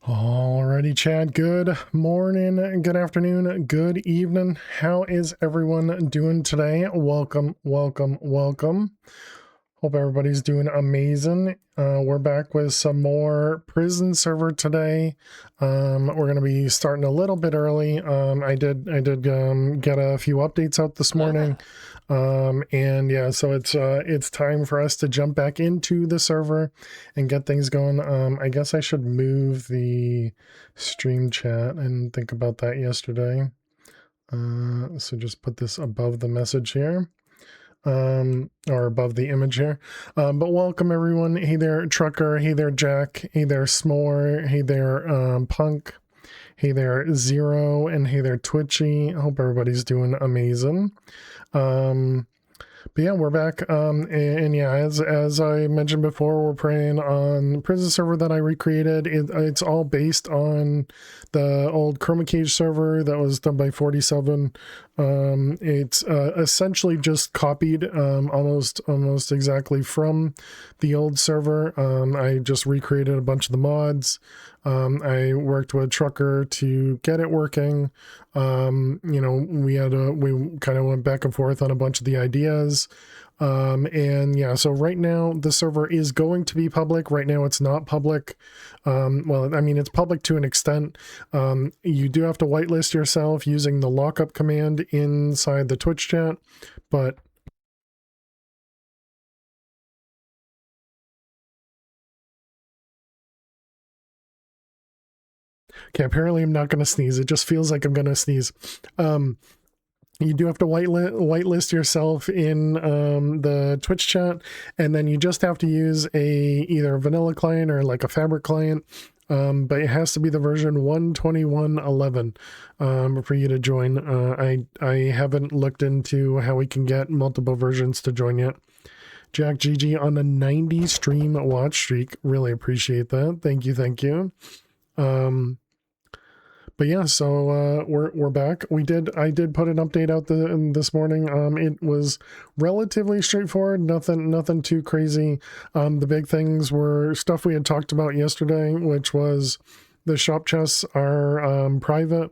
Alrighty, Chad. Good morning, good afternoon, good evening. How is everyone doing today? Welcome, welcome, welcome. Hope everybody's doing amazing. We're back with some more prison server today. We're going to be starting a little bit early. I did get a few updates out this morning. And yeah, so it's time for us to jump back into the server and get things going. I guess I should move the stream chat. I didn't think about that yesterday. So just put this above the message here. Or above the image here. But welcome everyone. Hey there, Trucker. Hey there, Jack. Hey there, S'more. Hey there, Punk. Hey there, Zero. And hey there, Twitchy. Hope everybody's doing amazing. But yeah, we're back. And yeah, as I mentioned before, we're playing on prison server that I recreated. It's all based on the old Chroma Cage server that was done by 47. It's essentially just copied almost exactly from the old server. I just recreated a bunch of the mods. I worked with Trucker to get it working. You know, we kind of went back and forth on a bunch of the ideas. And yeah, so right now the server is going to be public. Right now it's not public. Well, I mean, it's public to an extent. You do have to whitelist yourself using the lockup command inside the Twitch chat, but okay, apparently I'm not going to sneeze. It just feels like I'm going to sneeze. You do have to whitelist yourself in the Twitch chat, and then you just have to use either a vanilla client or like a Fabric client, but it has to be the version 121.11 for you to join. I haven't looked into how we can get multiple versions to join yet. Jack GG on a 90 stream watch streak. Really appreciate that. Thank you, thank you. But yeah, so we're back. I did put an update out this morning. It was relatively straightforward, nothing too crazy. The big things were stuff we had talked about yesterday, which was the shop chests are private.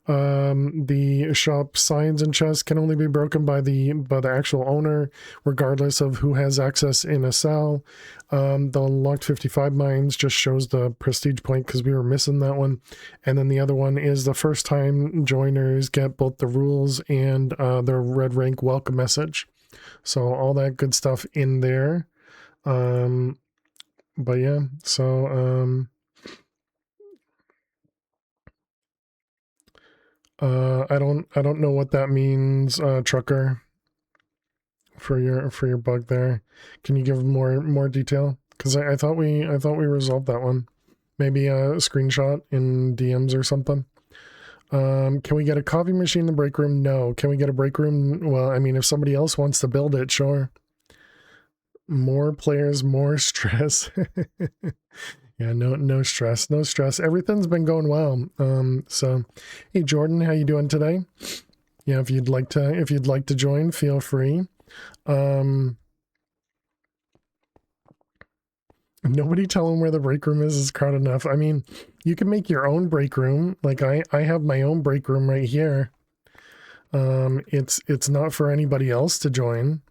The shop signs and chests can only be broken by the actual owner, regardless of who has access in a cell. The locked 55 mines just shows the prestige point because we were missing that one. And then the other one is the first time joiners get both the rules and their red rank welcome message. So all that good stuff in there. But yeah, so I don't know what that means, Trucker, for your bug there. Can you give more detail? Because I thought we resolved that one. Maybe a screenshot in DMs or something. Can we get a coffee machine in the break room? No. Can we get a break room? Well, I mean, if somebody else wants to build it, sure. More players, more stress. Yeah, no stress, no stress. Everything's been going well. So, hey Jordan, how you doing today? Yeah, if you'd like to join, feel free. Nobody tell them where the break room is crowded enough. I mean, you can make your own break room. Like I have my own break room right here. It's not for anybody else to join.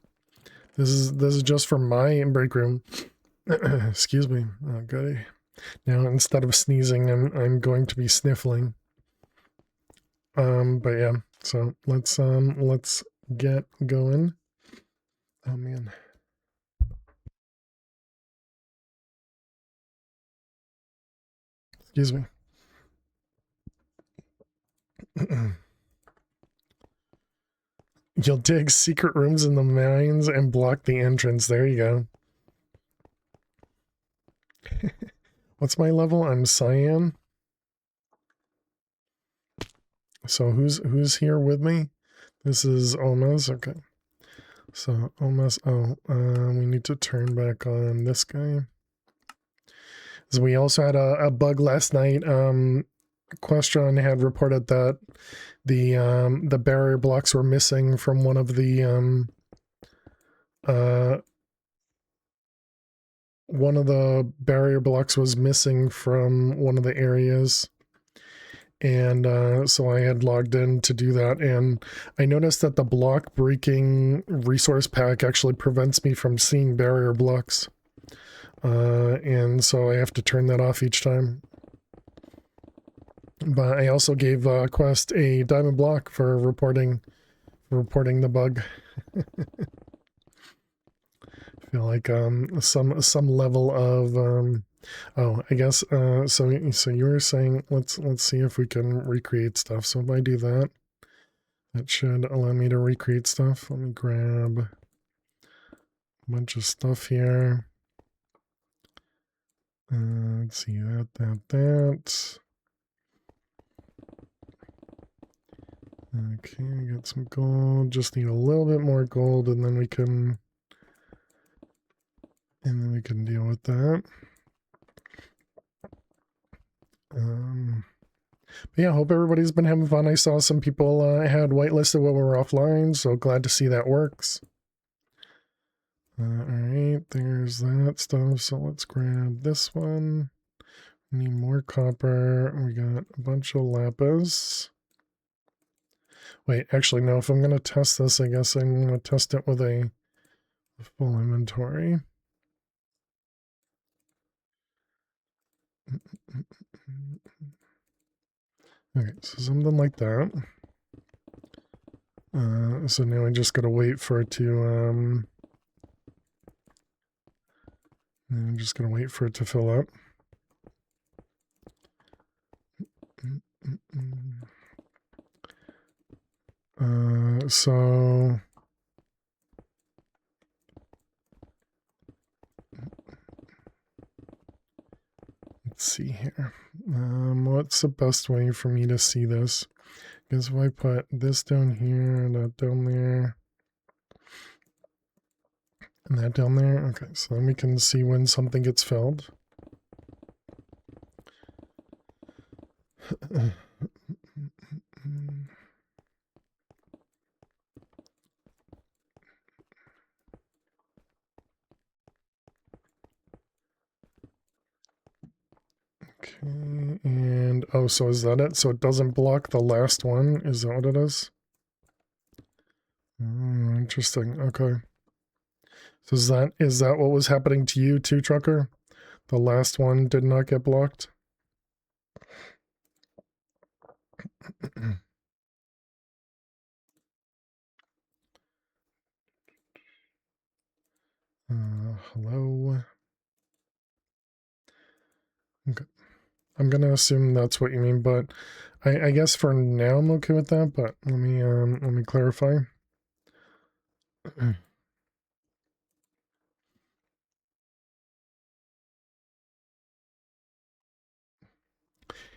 This is just for my break room. Excuse me. Oh, goody. Now instead of sneezing, I'm going to be sniffling. But yeah. So let's get going. Oh man. Excuse me. You'll dig secret rooms in the mines and block the entrance. There you go. What's my level? I'm Cyan. So who's here with me? This is Almas. Okay. So Almas. Oh, we need to turn back on this guy. So we also had a bug last night. Question had reported that the barrier blocks were missing from one of the one of the barrier blocks was missing from one of the areas. And so I had logged in to do that. And I noticed that the block breaking resource pack actually prevents me from seeing barrier blocks. And so I have to turn that off each time. But I also gave Quest a diamond block for reporting the bug. I feel like some level of oh, I guess so you were saying let's see if we can recreate stuff. So if I do that, that should allow me to recreate stuff. Let me grab a bunch of stuff here. Let's see that. Okay, I got some gold. Just need a little bit more gold, and then we can deal with that. But yeah, hope everybody's been having fun. I saw some people had whitelisted when we were offline, so glad to see that works. All right, there's that stuff. So let's grab this one. We need more copper. We got a bunch of lapis. Wait, actually, no, if I'm going to test this, I guess I'm going to test it with a full inventory. Okay, so something like that. So now I just got to wait for it to, I'm just going to wait for it to fill up. So let's see here. What's the best way for me to see this? Because if I put this down here and that down there and that down there, okay, so then we can see when something gets filled. Okay, and oh, so is that it? So it doesn't block the last one? Is that what it is? Oh, interesting. Okay. So is that what was happening to you too, Trucker? The last one did not get blocked? Hello. Okay. I'm gonna assume that's what you mean, but I guess for now I'm okay with that, but let me clarify.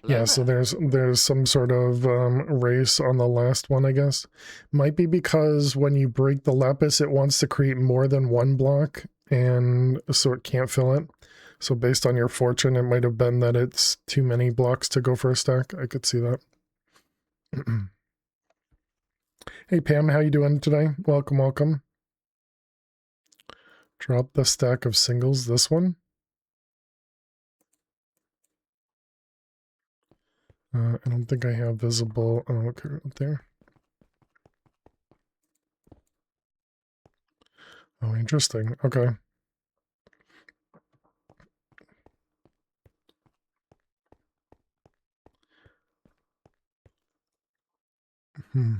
Yeah, so there's some sort of race on the last one, I guess. Might be because when you break the lapis, it wants to create more than one block, and so it can't fill it. So based on your fortune, it might have been that it's too many blocks to go for a stack. I could see that. Hey Pam, how you doing today? Welcome, welcome. Drop the stack of singles, this one. I don't think I have visible. Oh, okay, up there. Oh, interesting. Okay. Hmm.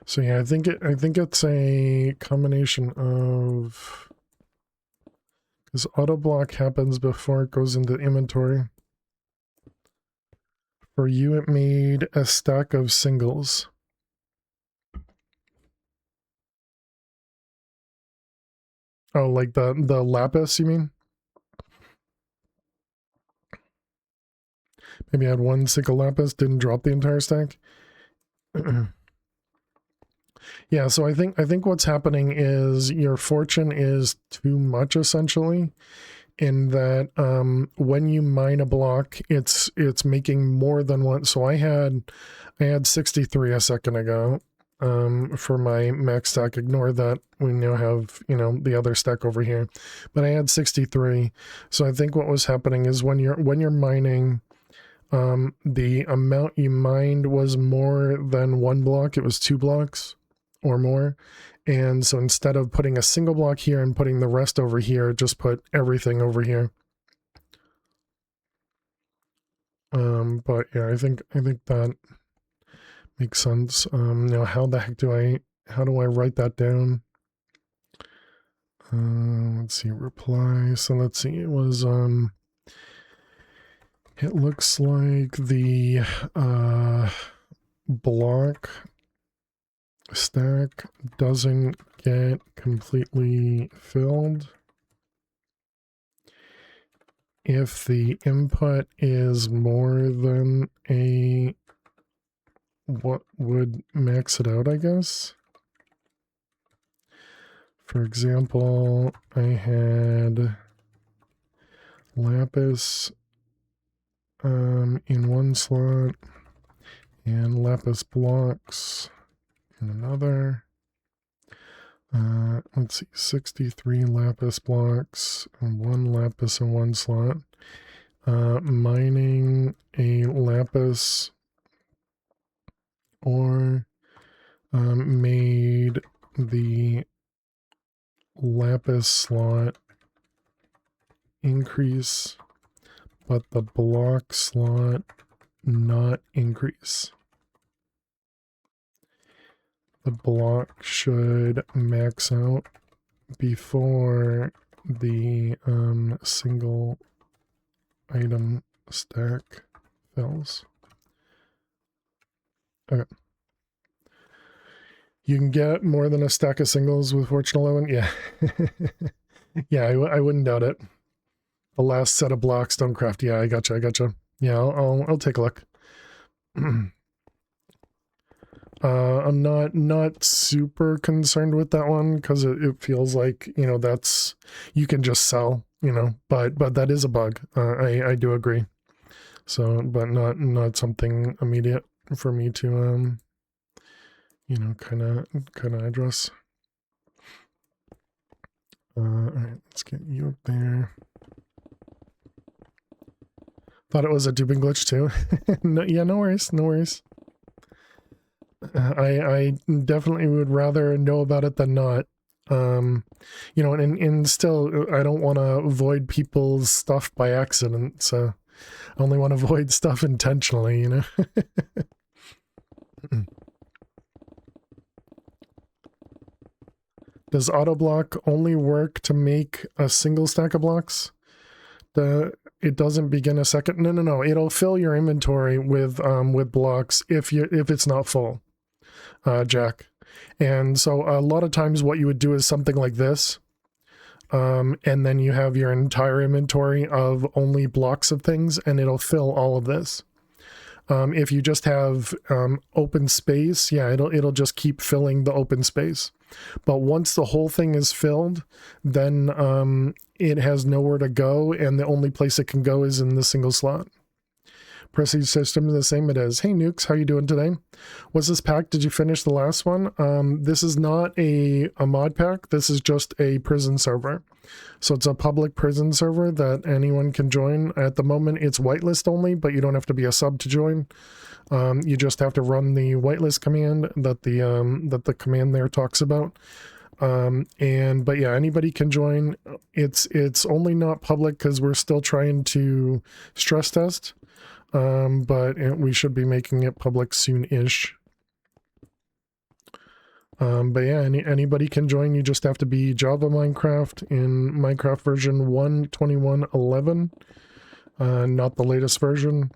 So yeah, I think it's a combination of, because auto block happens before it goes into inventory. For you, it made a stack of singles. Oh, like the lapis, you mean? Maybe I had one single lapis, didn't drop the entire stack. Yeah, so I think what's happening is your fortune is too much essentially, in that when you mine a block, it's making more than one. So I had 63 a second ago for my max stack. Ignore that we now have, you know, the other stack over here, but I had 63. So I think what was happening is when you're mining, the amount you mined was more than one block. It was 2 blocks or more. And so instead of putting a single block here and putting the rest over here, just put everything over here. But yeah, I think that makes sense. Now how the heck do I write that down? Let's see, reply. So let's see, it was it looks like the block stack doesn't get completely filled if the input is more than what would max it out, I guess. For example, I had lapis in one slot and lapis blocks in another. Let's see, 63 lapis blocks and 1 lapis in one slot. Mining a lapis ore made the lapis slot increase, but the block slot not increase. The block should max out before the single item stack fills. Okay. You can get more than a stack of singles with Fortune 11? Yeah. Yeah, I wouldn't doubt it. The last set of blocks don't craft. Yeah, I gotcha. Yeah, I'll take a look. I'm not super concerned with that one because it feels like, you know, that's, you can just sell, you know, but that is a bug. I do agree. So, but not something immediate for me to you know, kind of address. All right, let's get you up there. Thought it was a duping glitch too. No, yeah, no worries. I definitely would rather know about it than not. You know, and still, I don't want to void people's stuff by accident, so I only want to void stuff intentionally, you know? Does auto block only work to make a single stack of blocks? It doesn't begin a second. No. It'll fill your inventory with blocks if it's not full, Jack. And so a lot of times what you would do is something like this, and then you have your entire inventory of only blocks of things, and it'll fill all of this. If you just have open space, yeah, it'll just keep filling the open space. But once the whole thing is filled, then it has nowhere to go, and the only place it can go is in the single slot. Prestige system is the same it is. Hey Nukes, how you doing today? What's this pack? Did you finish the last one? This is not a mod pack. This is just a prison server. So it's a public prison server that anyone can join. At the moment, it's whitelist only, but you don't have to be a sub to join. You just have to run the whitelist command that the command there talks about. But yeah, anybody can join. It's only not public because we're still trying to stress test. But we should be making it public soon-ish. But yeah, anybody can join. You just have to be Java Minecraft in Minecraft version 1.21.11, not the latest version.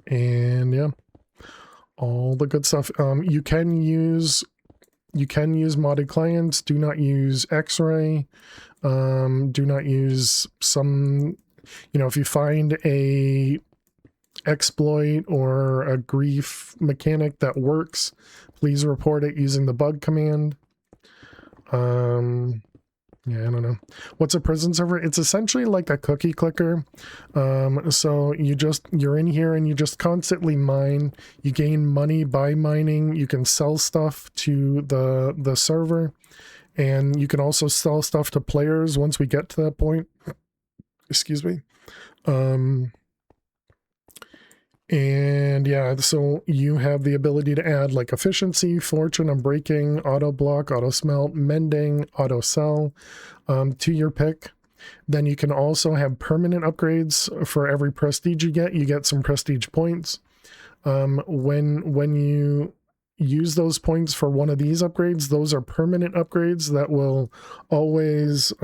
And yeah, all the good stuff. You can use modded clients. Do not use X-Ray. Do not use some, you know, if you find a exploit or a grief mechanic that works, please report it using the bug command. Yeah, I don't know. What's a prison server? It's essentially like a cookie clicker. So you're in here and you just constantly mine. You gain money by mining. You can sell stuff to the server, and you can also sell stuff to players once we get to that point. Excuse me. And yeah, so you have the ability to add like efficiency, fortune, unbreaking, auto block, auto smelt, mending, auto sell to your pick. Then you can also have permanent upgrades for every prestige you get. You get some prestige points. When you use those points for one of these upgrades, those are permanent upgrades that will always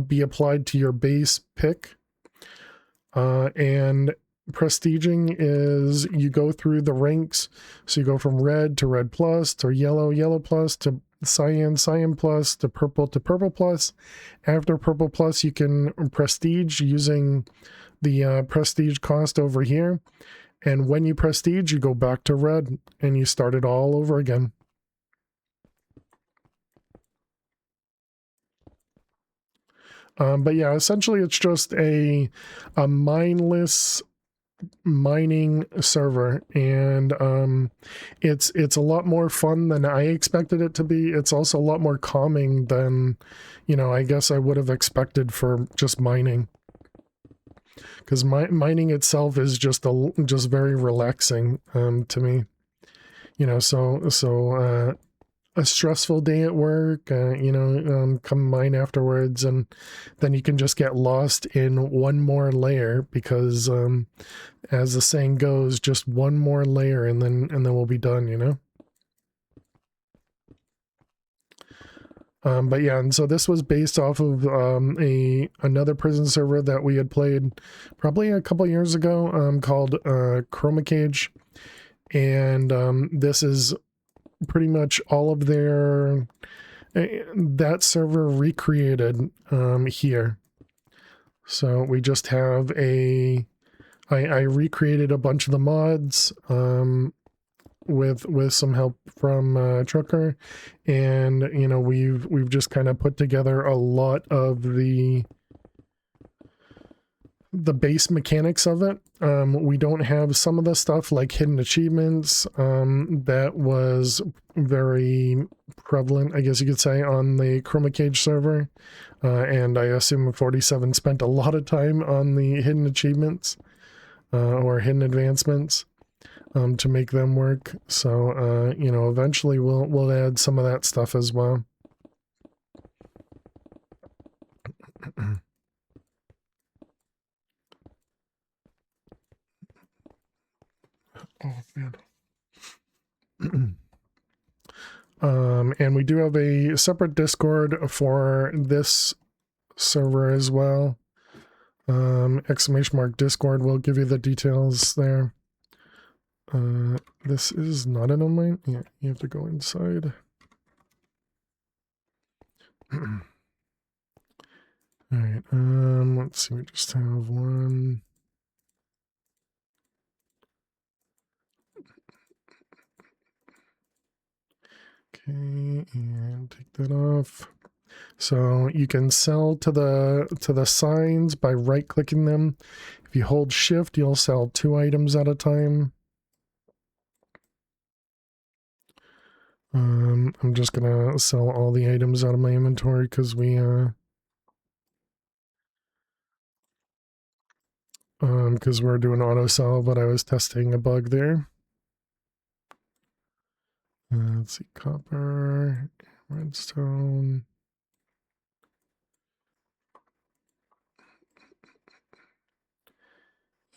be applied to your base pick. And prestiging is you go through the ranks. So you go from red to red plus to yellow plus to cyan plus to purple plus. After purple plus, you can prestige using the prestige cost over here. And when you prestige, you go back to red and you start it all over again. But yeah, essentially it's just a mindless mining server, and it's a lot more fun than I expected it to be. It's also a lot more calming than, you know, I guess I would have expected for just mining, because mining itself is just very relaxing to me, you know. So a stressful day at work, come mine afterwards, and then you can just get lost in one more layer because as the saying goes, just one more layer and then we'll be done, you know. But yeah, and so this was based off of another prison server that we had played probably a couple years ago, called Chroma Cage, and this is pretty much all of their that server recreated here. So we just have I recreated a bunch of the mods with some help from Trucker, and you know, we've just kind of put together a lot of the base mechanics of it. We don't have some of the stuff like hidden achievements that was very prevalent, I guess you could say, on the Chroma Cage server, and I assume 47 spent a lot of time on the hidden achievements or hidden advancements to make them work. So you know, eventually we'll add some of that stuff as well. Oh man. And we do have a separate Discord for this server as well. !Discord will give you the details there. This is not an online. Yeah, you have to go inside. All right. Let's see. We just have one. Okay, and take that off. So you can sell to the signs by right-clicking them. If you hold shift, you'll sell 2 items at a time. I'm just gonna sell all the items out of my inventory because we're doing auto sell, but I was testing a bug there. Let's see, copper, redstone.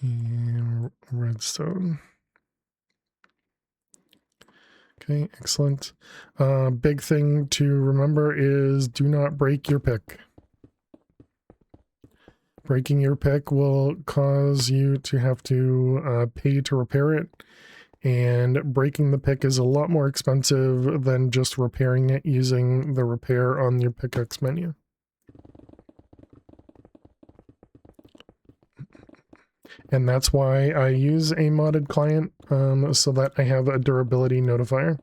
And redstone. Okay, excellent. Big thing to remember is do not break your pick. Breaking your pick will cause you to have to pay to repair it, and breaking the pick is a lot more expensive than just repairing it using the repair on your pickaxe menu. And that's why I use a modded client, so that I have a durability notifier.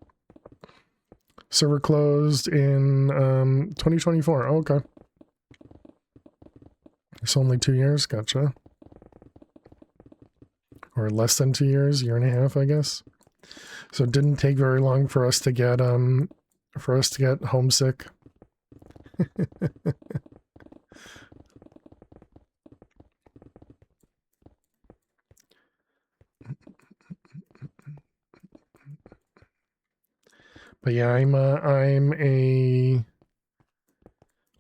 Server closed in 2024. Oh, okay. It's only 2 years. Gotcha. Or less than 2 years, year and a half, I guess. So it didn't take very long for us to get homesick. But yeah, I'm a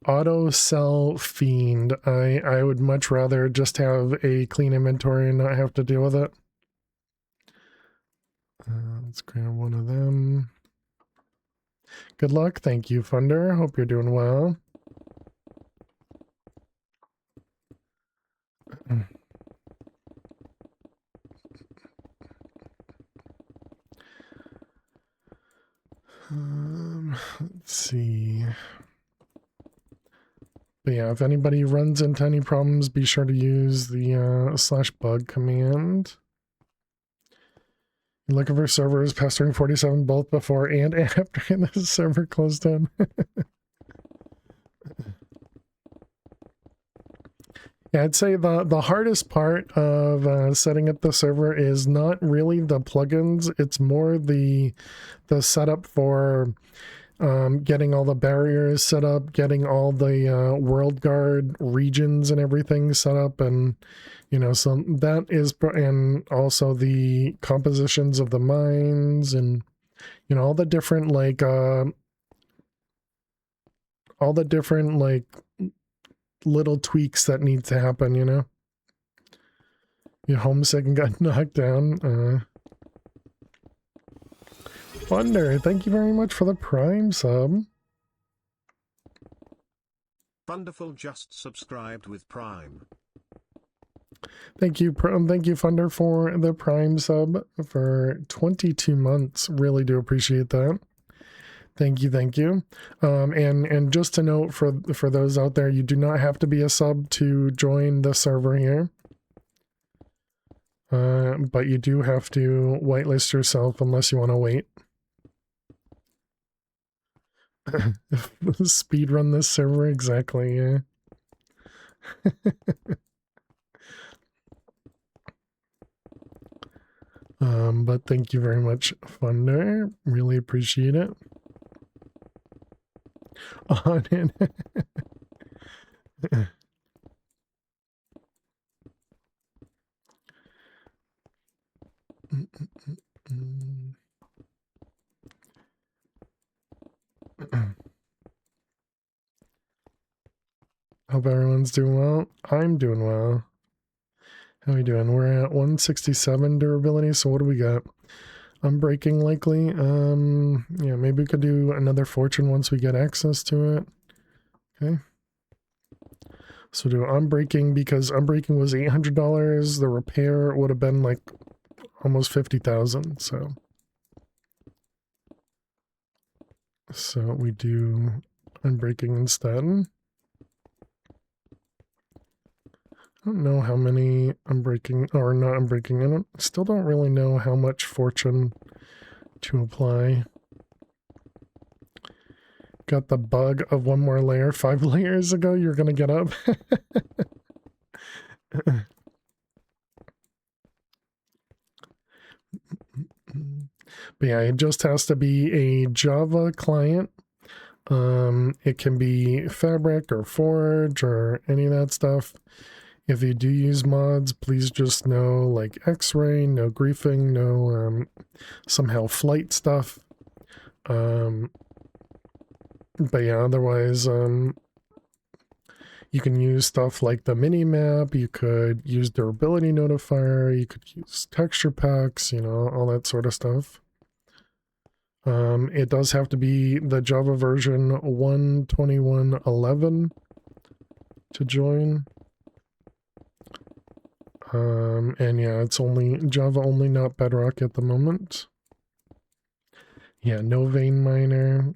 auto sell fiend. I would much rather just have a clean inventory and not have to deal with it. Let's grab one of them. Good luck. Thank you, Funder. Hope you're doing well. Let's see. But yeah, if anybody runs into any problems, be sure to use the /bug command. You're looking for servers past 47 both before and after the server closed down. Yeah, I'd say the hardest part of setting up the server is not really the plugins. It's more the setup for getting all the barriers set up, getting all the world guard regions and everything set up, and so that is, and also the compositions of the mines, and all the different little tweaks that need to happen. You're homesick and got knocked down. Wonder, thank you very much for the Prime sub. Wonderful, just subscribed with Prime. Thank you, Funder, for the Prime sub for 22 months. Really do appreciate that. Thank you. And just to note for those out there, you do not have to be a sub to join the server here. But you do have to whitelist yourself unless you want to wait. Speed run this server, exactly, yeah. But thank you very much, Funder. Really appreciate it. On in. Hope everyone's doing well. I'm doing well. How are we doing? We're at 167 durability, so what do we got? Unbreaking likely. Yeah, maybe we could do another fortune once we get access to it. Okay. So do unbreaking, because unbreaking was $800. The repair would have been like almost 50,000. So we do unbreaking instead. I don't know how many unbreaking or not unbreaking. I still don't really know how much fortune to apply. Got the bug of one more layer 5 layers ago. You're gonna get up. But yeah, it just has to be a Java client. It can be Fabric or Forge or any of that stuff. If you do use mods, please just know like X-ray, no griefing, no somehow flight stuff. But yeah, otherwise, you can use stuff like the mini map. You could use durability notifier. You could use texture packs. All that sort of stuff. It does have to be the Java version 1.21.11 to join. And yeah, it's only Java only, not Bedrock at the moment. Yeah, no vein miner.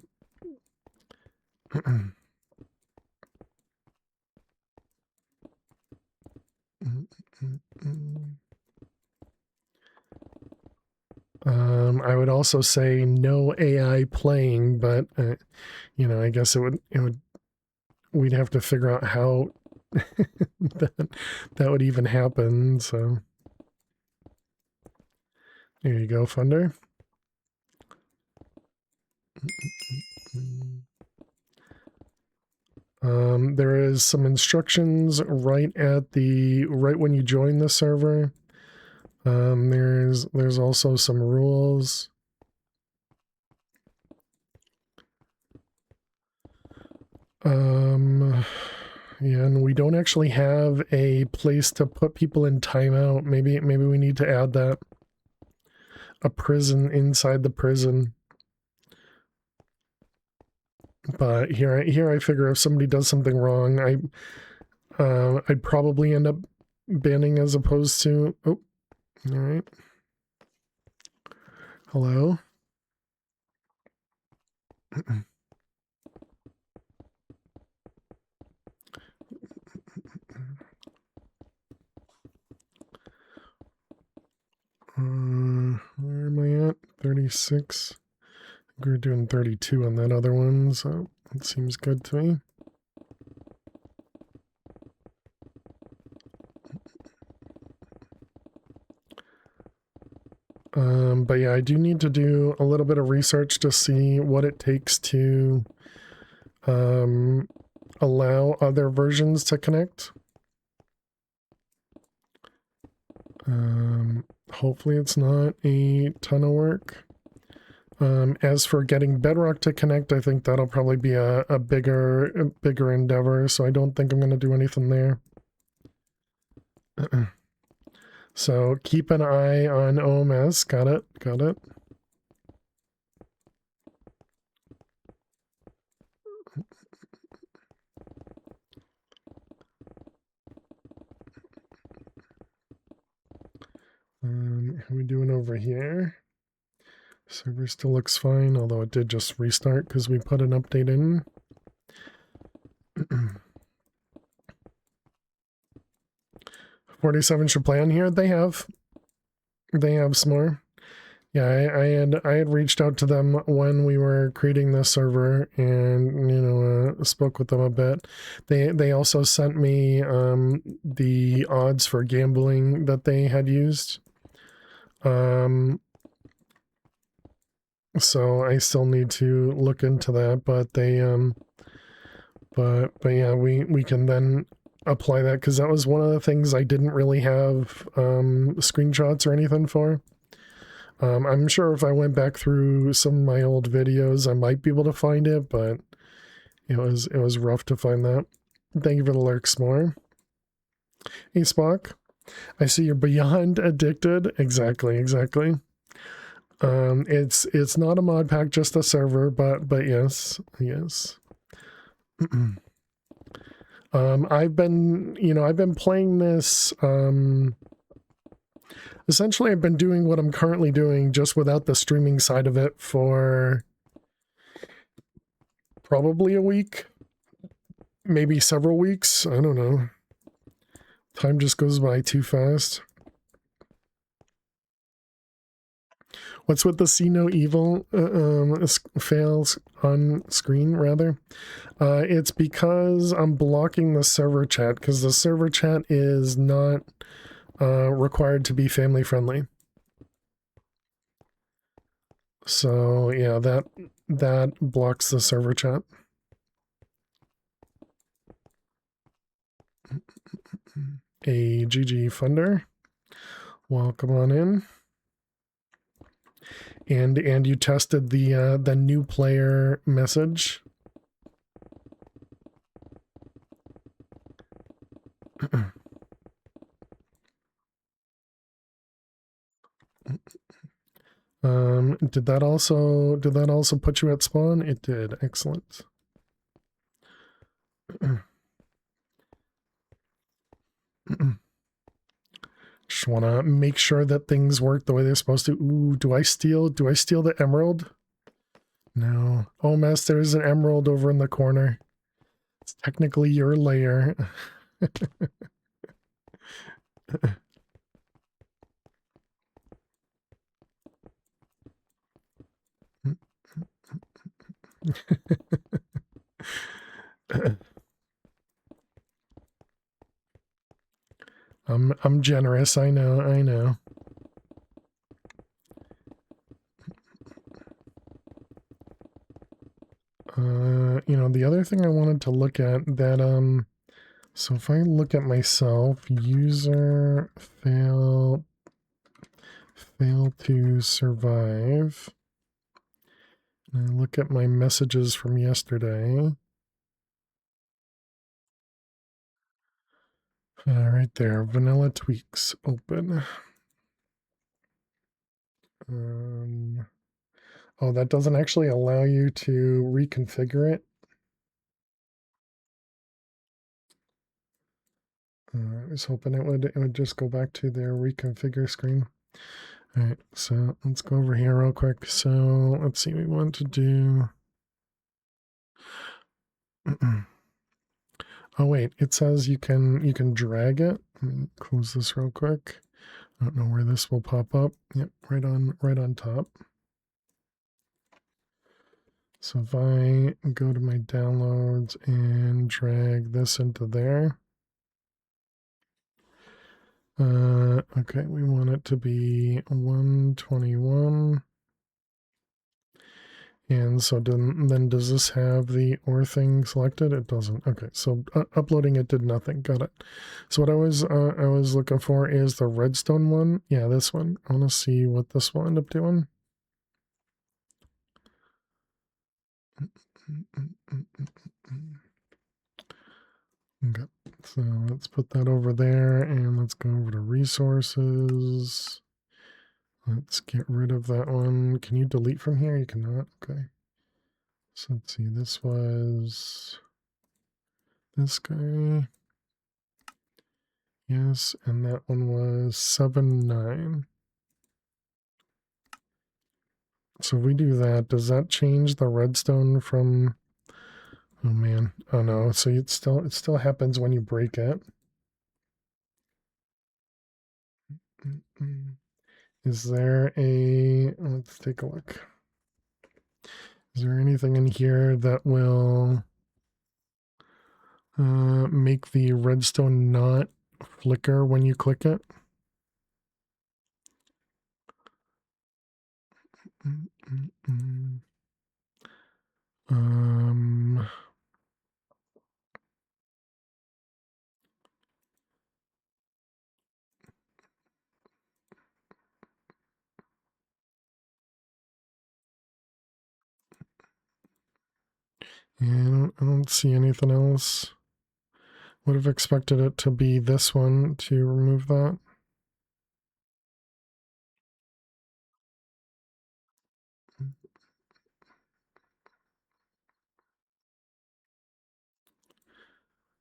I would also say no AI playing, but you know, I guess we'd have to figure out how that would even happen. So there you go, Funder. There is some instructions right when you join the server. There's also some rules. Yeah, and we don't actually have a place to put people in timeout. Maybe we need to add that. A prison inside the prison. But here I figure if somebody does something wrong, I'd probably end up banning as opposed to. Oh, all right. Hello. Where am I at? 36. We're doing 32 on that other one, so it seems good to me. But yeah, I do need to do a little bit of research to see what it takes to allow other versions to connect. Hopefully it's not a ton of work. As for getting Bedrock to connect, I think that'll probably be a bigger endeavor, so I don't think I'm going to do anything there. So keep an eye on OMS. Got it. How are we doing over here? Server still looks fine, although it did just restart because we put an update in. 47 should play on here. They have some more. Yeah, I had reached out to them when we were creating the server, and you know, spoke with them a bit. They also sent me the odds for gambling that they had used. So I still need to look into that, but they but yeah, we can then apply that, because that was one of the things I didn't really have screenshots or anything for. I'm sure if I went back through some of my old videos, I might be able to find it, but it was rough to find that. Thank you for the lurks, more. Hey Spock, I see you're beyond addicted. Exactly. It's not a mod pack, just a server, but yes. I've been playing this. Essentially, I've been doing what I'm currently doing, just without the streaming side of it, for probably a week, maybe several weeks. I don't know. Time just goes by too fast. What's with the see no evil fails on screen, rather? It's because I'm blocking the server chat, because the server chat is not required to be family friendly. So yeah, that blocks the server chat. A GG Funder, welcome on in. And you tested the new player message. Did that also put you at spawn? It did. Excellent. Just want to make sure that things work the way they're supposed to. Ooh, do I steal the emerald? No. Oh, mess, there's an emerald over in the corner. It's technically your lair. I'm generous. I know. I know. The other thing I wanted to look at that so if I look at myself, user fail to survive. And I look at my messages from yesterday. Right there, vanilla tweaks open. Oh, that doesn't actually allow you to reconfigure it. I was hoping it would just go back to their reconfigure screen. All right, so let's go over here real quick. So let's see, we want to do. Oh wait, it says you can drag it. Let me close this real quick. I don't know where this will pop up. Yep, right on top. So if I go to my downloads and drag this into there. Okay, we want it to be 121. And so then does this have the OR thing selected? It doesn't. Okay, so uploading it did nothing. Got it. So what I was looking for is the redstone one. Yeah, this one. I want to see what this will end up doing. Okay, so let's put that over there and let's go over to resources. Let's get rid of that one. Can you delete from here? You cannot. Okay. So let's see. This was this guy. Yes, and that one was 7-9. So if we do that, does that change the redstone from? Oh man, oh no. So it still happens when you break it. Is there a? Let's take a look. Is there anything in here that will make the redstone not flicker when you click it? Um. Yeah, I don't see anything else. Would have expected it to be this one to remove that.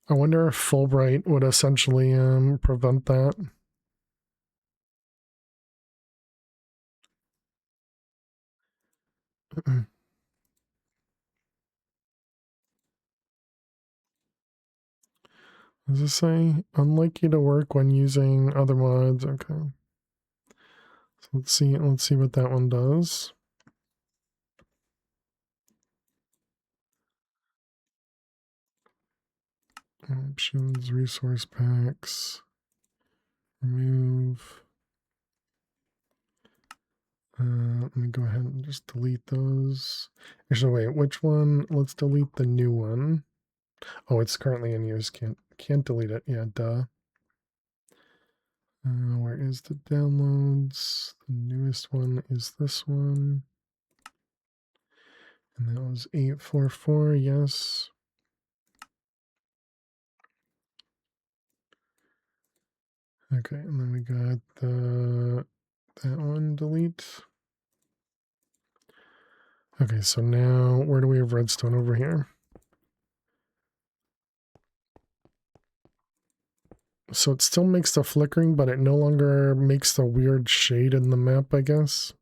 I wonder if Fulbright would essentially prevent that. Does this say unlikely to work when using other mods? Okay. So let's see what that one does. Options, resource packs, remove. Let me go ahead and just delete those. Actually, wait, which one? Let's delete the new one. Oh, it's currently in use. Can't delete it. Yeah, duh. Where is the downloads? The newest one is this one. And that was 844, yes. Okay, and then we got that one, delete. Okay, so now where do we have redstone over here? So it still makes the flickering, but it no longer makes the weird shade in the map, I guess.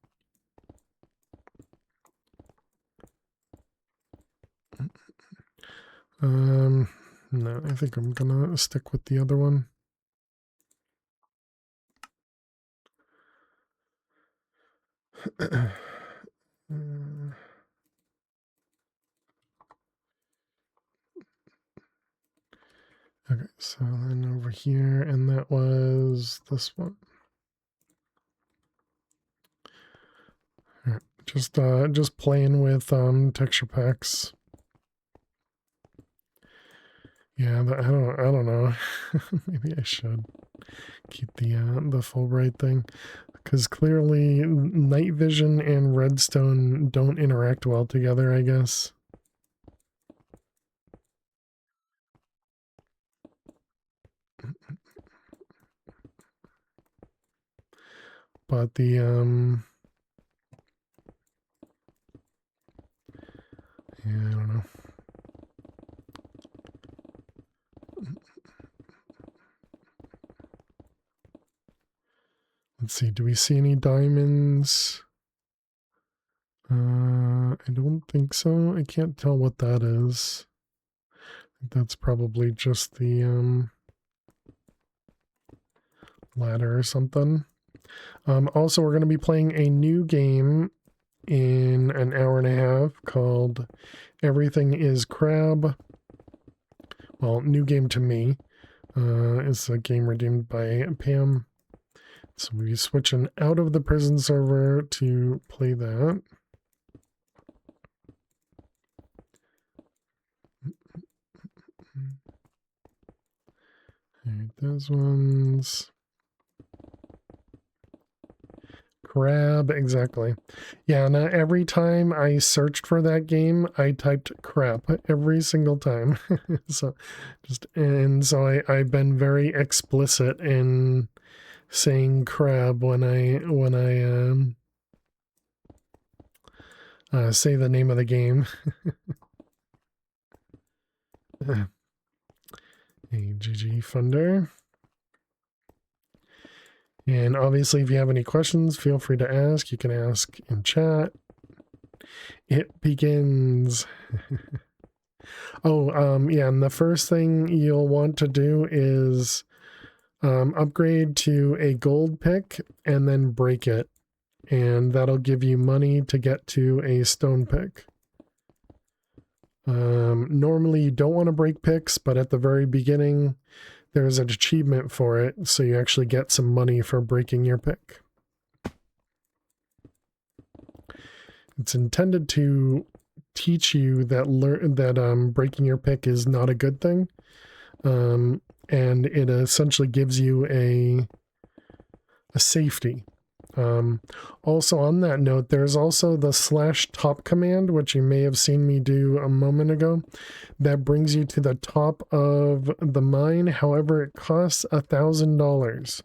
No, I think I'm gonna stick with the other one. So then over here, and that was this one. All right, just playing with texture packs. Yeah, I don't know. Maybe I should keep the Fulbright thing, because clearly night vision and redstone don't interact well together, I guess. But the yeah, I don't know. Let's see, do we see any diamonds? I don't think so. I can't tell what that is. That's probably just the ladder or something. Also, we're going to be playing a new game in an hour and a half called Everything is Crab. Well, new game to me. It's a game redeemed by Pam. So we'll be switching out of the prison server to play that. All right, those ones. Crab, exactly. Yeah, and every time I searched for that game, I typed crap every single time. So I've been very explicit in saying crab when I say the name of the game. Hey, GG Funder. And obviously, if you have any questions, feel free to ask. You can ask in chat. It begins. Yeah, and the first thing you'll want to do is upgrade to a gold pick and then break it. And that'll give you money to get to a stone pick. Normally, you don't want to break picks, but at the very beginning, there's an achievement for it, so you actually get some money for breaking your pick. It's intended to teach you that breaking your pick is not a good thing, and it essentially gives you a safety. Also on that note, there's also the /top command, which you may have seen me do a moment ago, that brings you to the top of the mine. However, it costs $1,000.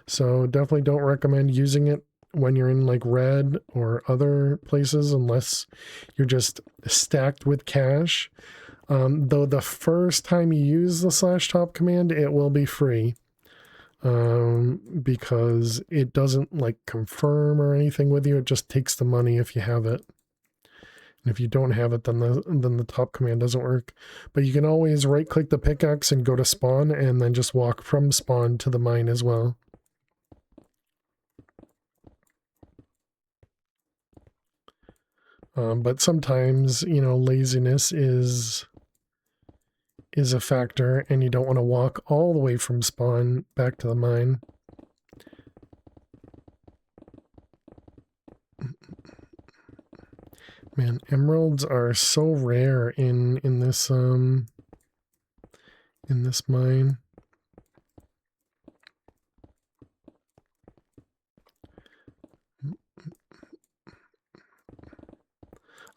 So definitely don't recommend using it when you're in like red or other places, unless you're just stacked with cash. Though the first time you use the /top command, it will be free. Because it doesn't like confirm or anything with you. It just takes the money if you have it. And if you don't have it, then the top command doesn't work. But you can always right click the pickaxe and go to spawn, and then just walk from spawn to the mine as well. But sometimes, you know, laziness is a factor, and you don't want to walk all the way from spawn back to the mine. Man, emeralds are so rare in this mine.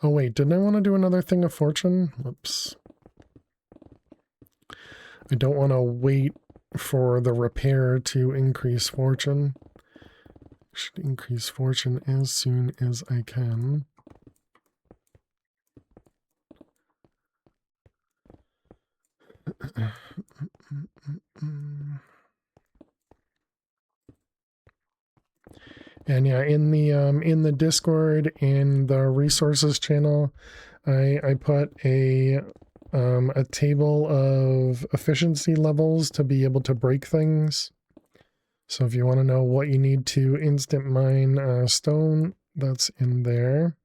Oh wait, didn't I want to do another thing of fortune? Whoops. I don't want to wait for the repair to increase fortune. Should increase fortune as soon as I can. And yeah, in the Discord and the resources channel, I put a table of efficiency levels to be able to break things. So if you want to know what you need to instant mine stone, that's in there.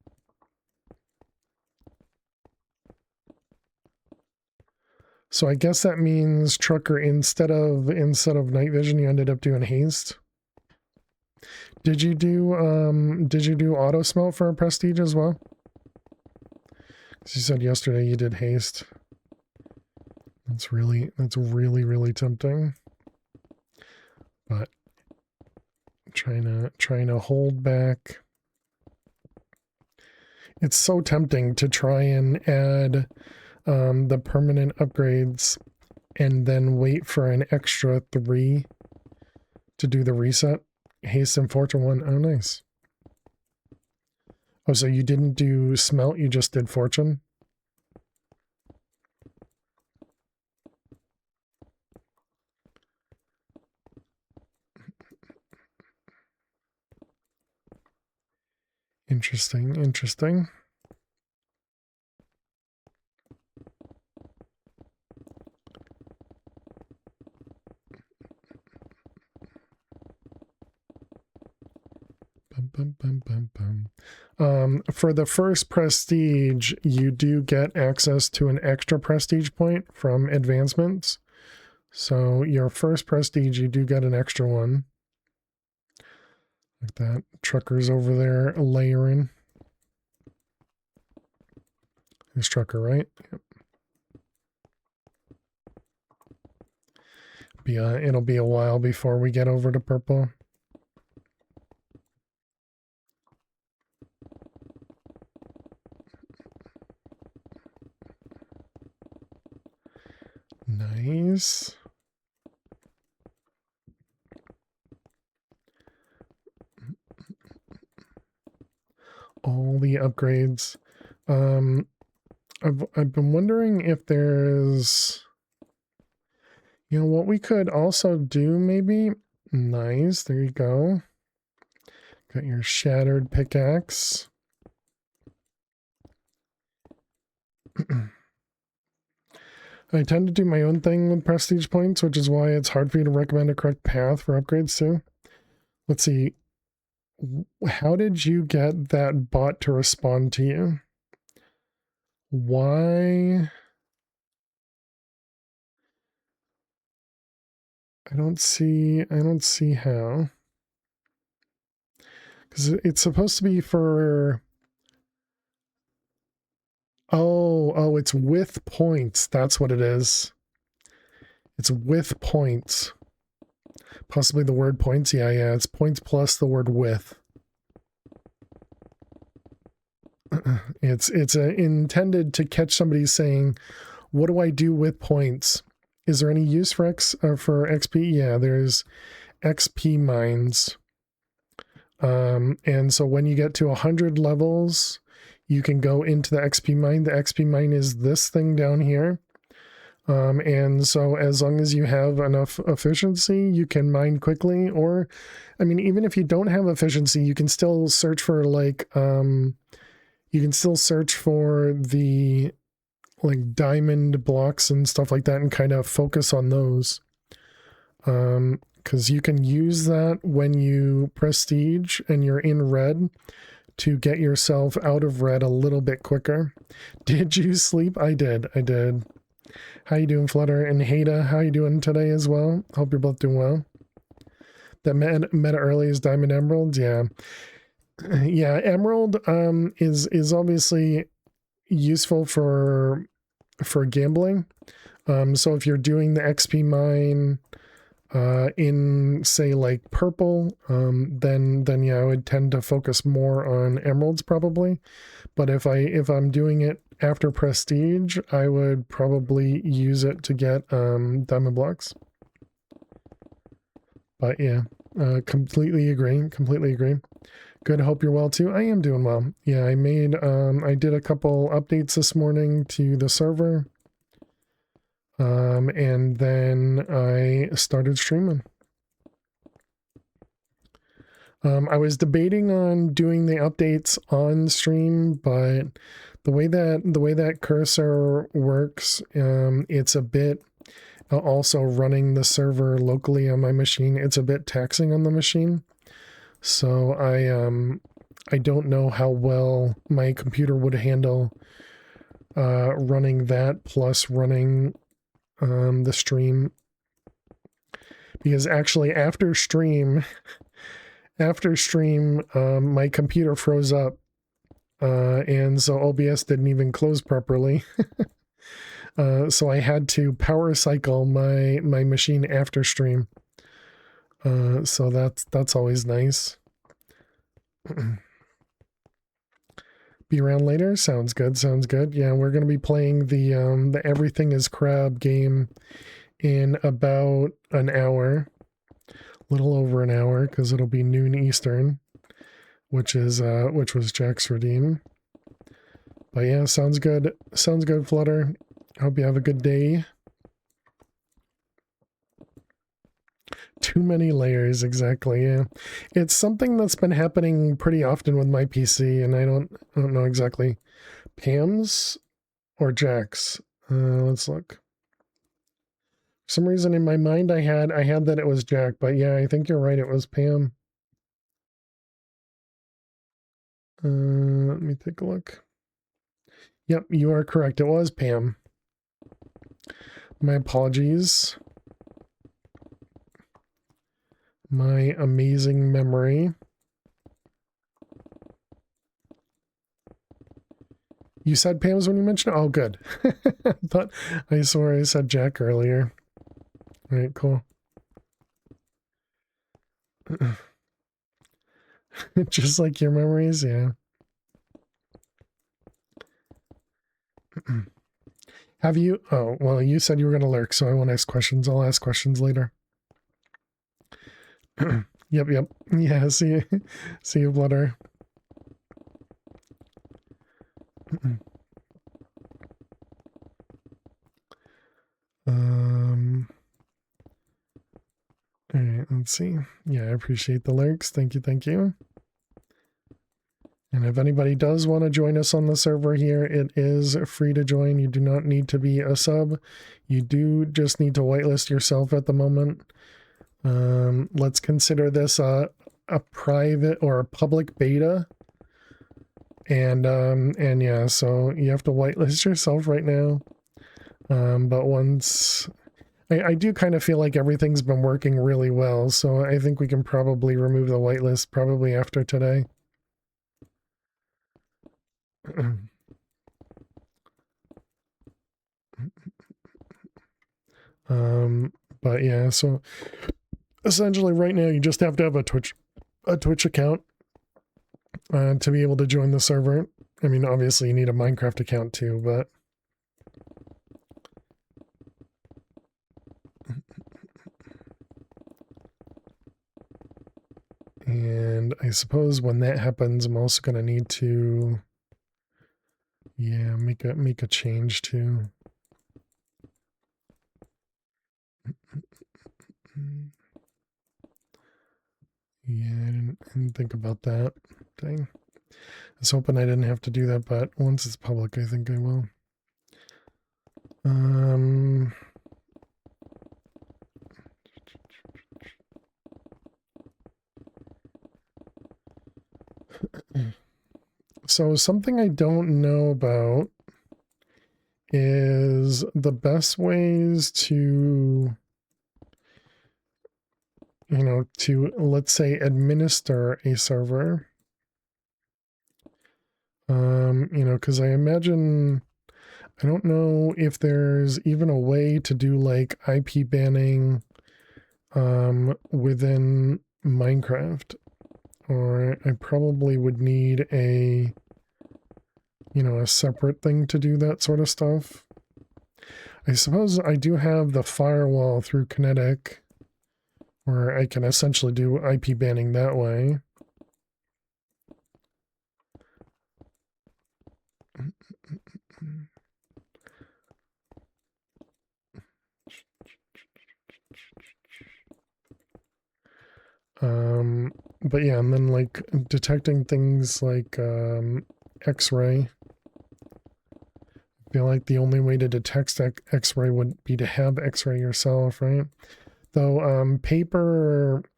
So I guess that means Trucker, instead of night vision, you ended up doing haste. Did you do auto smelt for a prestige as well? You said yesterday you did haste. That's really tempting. But trying to hold back. It's so tempting to try and add the permanent upgrades and then wait for an extra 3 to do the reset. Haste and Fortune 1. Oh, nice. Oh, so you didn't do smelt, you just did Fortune? Interesting, interesting. For the first prestige, you do get access to an extra prestige point from advancements. So your first prestige, you do get an extra one. Like that. Trucker's over there layering. There's Trucker, right? Yep. It'll be a while before we get over to purple. Nice. All the upgrades. I've been wondering if there's, you know, what we could also do maybe. Nice, there you go. Got your shattered pickaxe. I tend to do my own thing with prestige points, which is why it's hard for you to recommend a correct path for upgrades too. Let's see. How did you get that bot to respond to you? Why? I don't see how. Because it's supposed to be for... Oh, it's with points. That's what it is. It's with points. Possibly the word points. Yeah, it's points plus the word with. It's intended to catch somebody saying, what do I do with points? Is there any use for XP? Yeah, there's XP mines. And so when you get to 100 levels, you can go into the XP mine. The XP mine is this thing down here. And so as long as you have enough efficiency, you can mine quickly. Or, I mean, even if you don't have efficiency, you can still search for the like diamond blocks and stuff like that and kind of focus on those. Because you can use that when you prestige and you're in red to get yourself out of red a little bit quicker. Did you sleep? I did. How you doing, Flutter? And Hada, how you doing today as well? Hope you're both doing well. The meta early is Diamond Emerald. Yeah. Yeah, Emerald is obviously useful for gambling. So if you're doing the XP mine in, say, like purple, then yeah, I would tend to focus more on emeralds probably. But if I'm doing it after prestige, I would probably use it to get diamond blocks. But yeah, completely agree. Good, hope you're well too. I am doing well. Yeah, I did a couple updates this morning to the server. And then I started streaming. I was debating on doing the updates on stream, but the way that cursor works, it's a bit also running the server locally on my machine. It's a bit taxing on the machine. So I don't know how well my computer would handle running that plus running the stream, because actually after stream, my computer froze up, and so OBS didn't even close properly. So I had to power cycle my machine after stream. So that's always nice. Be around later. Sounds good. Sounds good. Yeah, we're gonna be playing the Everything is Crab game in about an hour, little over an hour, because it'll be noon Eastern, which was Jack's redeem. But yeah, sounds good. Sounds good, Flutter. Hope you have a good day. Too many layers, exactly. Yeah, it's something that's been happening pretty often with my PC, and I don't know exactly. Pam's or Jack's? Let's look. For some reason in my mind I had that it was Jack, but yeah, I think you're right. It was Pam. Let me take a look. Yep, you are correct. It was Pam. My apologies. My amazing memory. You said Pam's when you mentioned it? Oh, good. I swore I said Jack earlier. All right, cool. Just like your memories, yeah. Have you? Oh, well, you said you were going to lurk, so I won't ask questions. I'll ask questions later. Yep. Yeah, see you, Flutter. All right, let's see. Yeah, I appreciate the lurks. Thank you. And if anybody does want to join us on the server here, it is free to join. You do not need to be a sub. You do just need to whitelist yourself at the moment. Let's consider this a private or a public beta. And yeah, so you have to whitelist yourself right now. But once I do kind of feel like everything's been working really well, so I think we can probably remove the whitelist probably after today. But yeah, so essentially right now you just have to have a Twitch account to be able to join the server. I mean, obviously you need a Minecraft account too, but and I suppose when that happens, I'm also going to need to, yeah, make a change too. Yeah, I didn't think about that. Dang. I was hoping I didn't have to do that, but once it's public, I think I will. So something I don't know about is the best ways to, to, let's say, administer a server. Because I imagine, I don't know if there's even a way to do like IP banning within Minecraft, or I probably would need a separate thing to do that sort of stuff. I suppose I do have the firewall through Kinetic, where I can essentially do IP banning that way. But yeah, and then like detecting things like X-ray. I feel like the only way to detect X-ray would be to have X-ray yourself, right? Though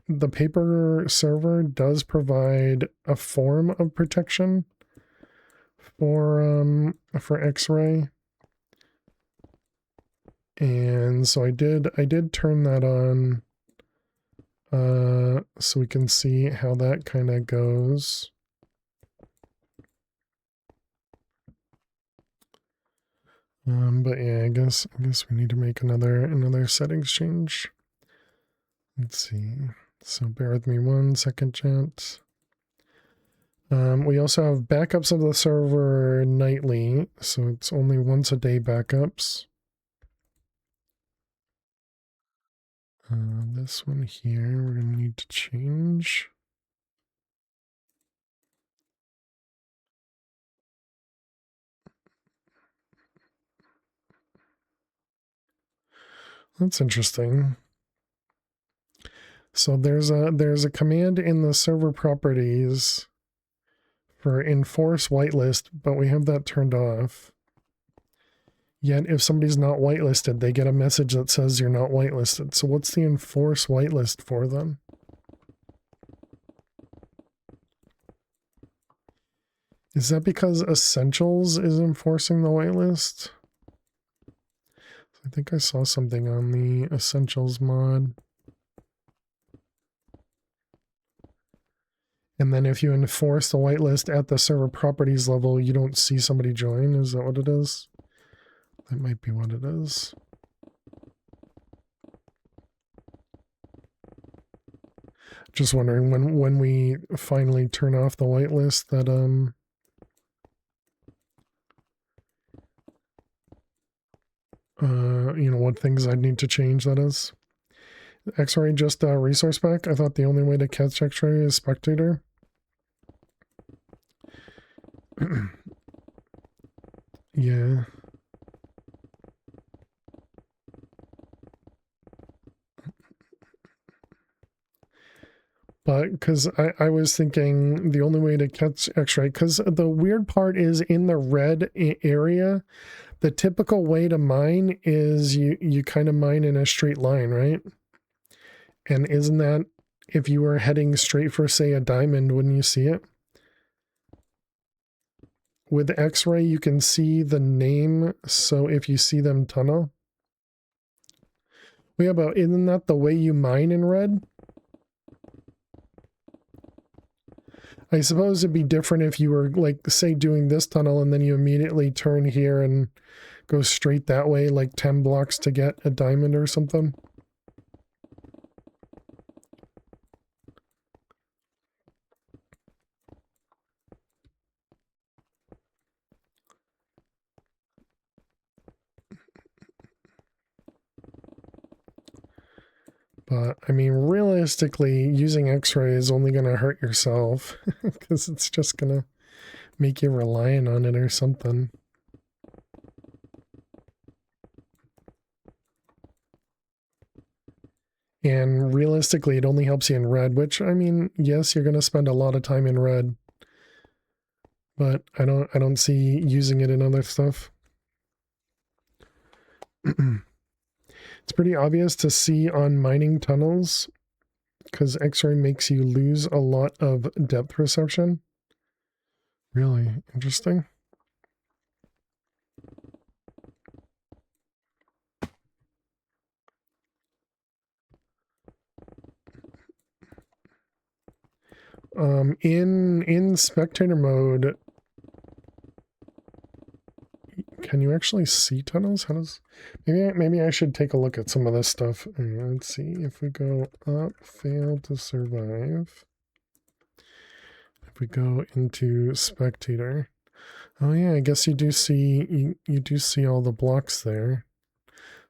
the paper server does provide a form of protection for X-ray. And so I did turn that on so we can see how that kind of goes. But yeah, I guess we need to make another settings change. Let's see. So bear with me 1 second, chat. We also have backups of the server nightly, so it's only once a day backups. This one here, we're gonna need to change. That's interesting. So there's a command in the server properties for enforce whitelist, but we have that turned off. Yet if somebody's not whitelisted, they get a message that says you're not whitelisted. So what's the enforce whitelist for then? Is that because Essentials is enforcing the whitelist? I think I saw something on the Essentials mod. And then if you enforce the whitelist at the server properties level, you don't see somebody join. Is that what it is? That might be what it is. Just wondering when we finally turn off the whitelist that you know, what things I'd need to change, that is. X-ray just resource pack? I thought the only way to catch X-ray is spectator. Yeah. But because I was thinking the only way to catch X-ray, because the weird part is in the red area, the typical way to mine is you kind of mine in a straight line, right? And isn't that, if you were heading straight for, say, a diamond, wouldn't you see it? With X-ray, you can see the name, so if you see them tunnel. Well, yeah, but isn't that the way you mine in red? I suppose it'd be different if you were, like, say, doing this tunnel and then you immediately turn here and go straight that way, like 10 blocks to get a diamond or something. But, I mean, realistically, using X-ray is only going to hurt yourself because it's just going to make you reliant on it or something. And realistically, it only helps you in red, which, I mean, yes, you're going to spend a lot of time in red, but I don't see using it in other stuff. It's pretty obvious to see on mining tunnels because X-ray makes you lose a lot of depth perception. Really interesting. In spectator mode, can you actually see tunnels? How does, maybe I should take a look at some of this stuff. Let's see if we go up, fail to survive. If we go into spectator, oh yeah, I guess you do see you do see all the blocks there,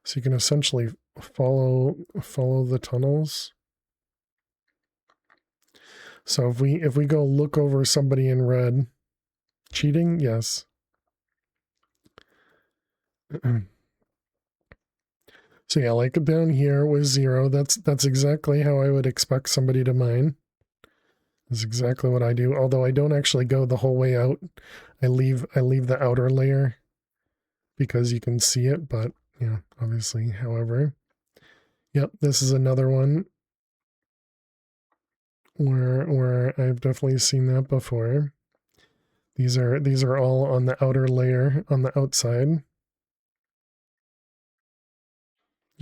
so you can essentially follow the tunnels. So if we go look over somebody in red, cheating, yes. So yeah, like down here was 0. That's exactly how I would expect somebody to mine. That's exactly what I do. Although I don't actually go the whole way out. I leave the outer layer because you can see it, but yeah, obviously, however. Yep, this is another one where I've definitely seen that before. These are all on the outer layer on the outside.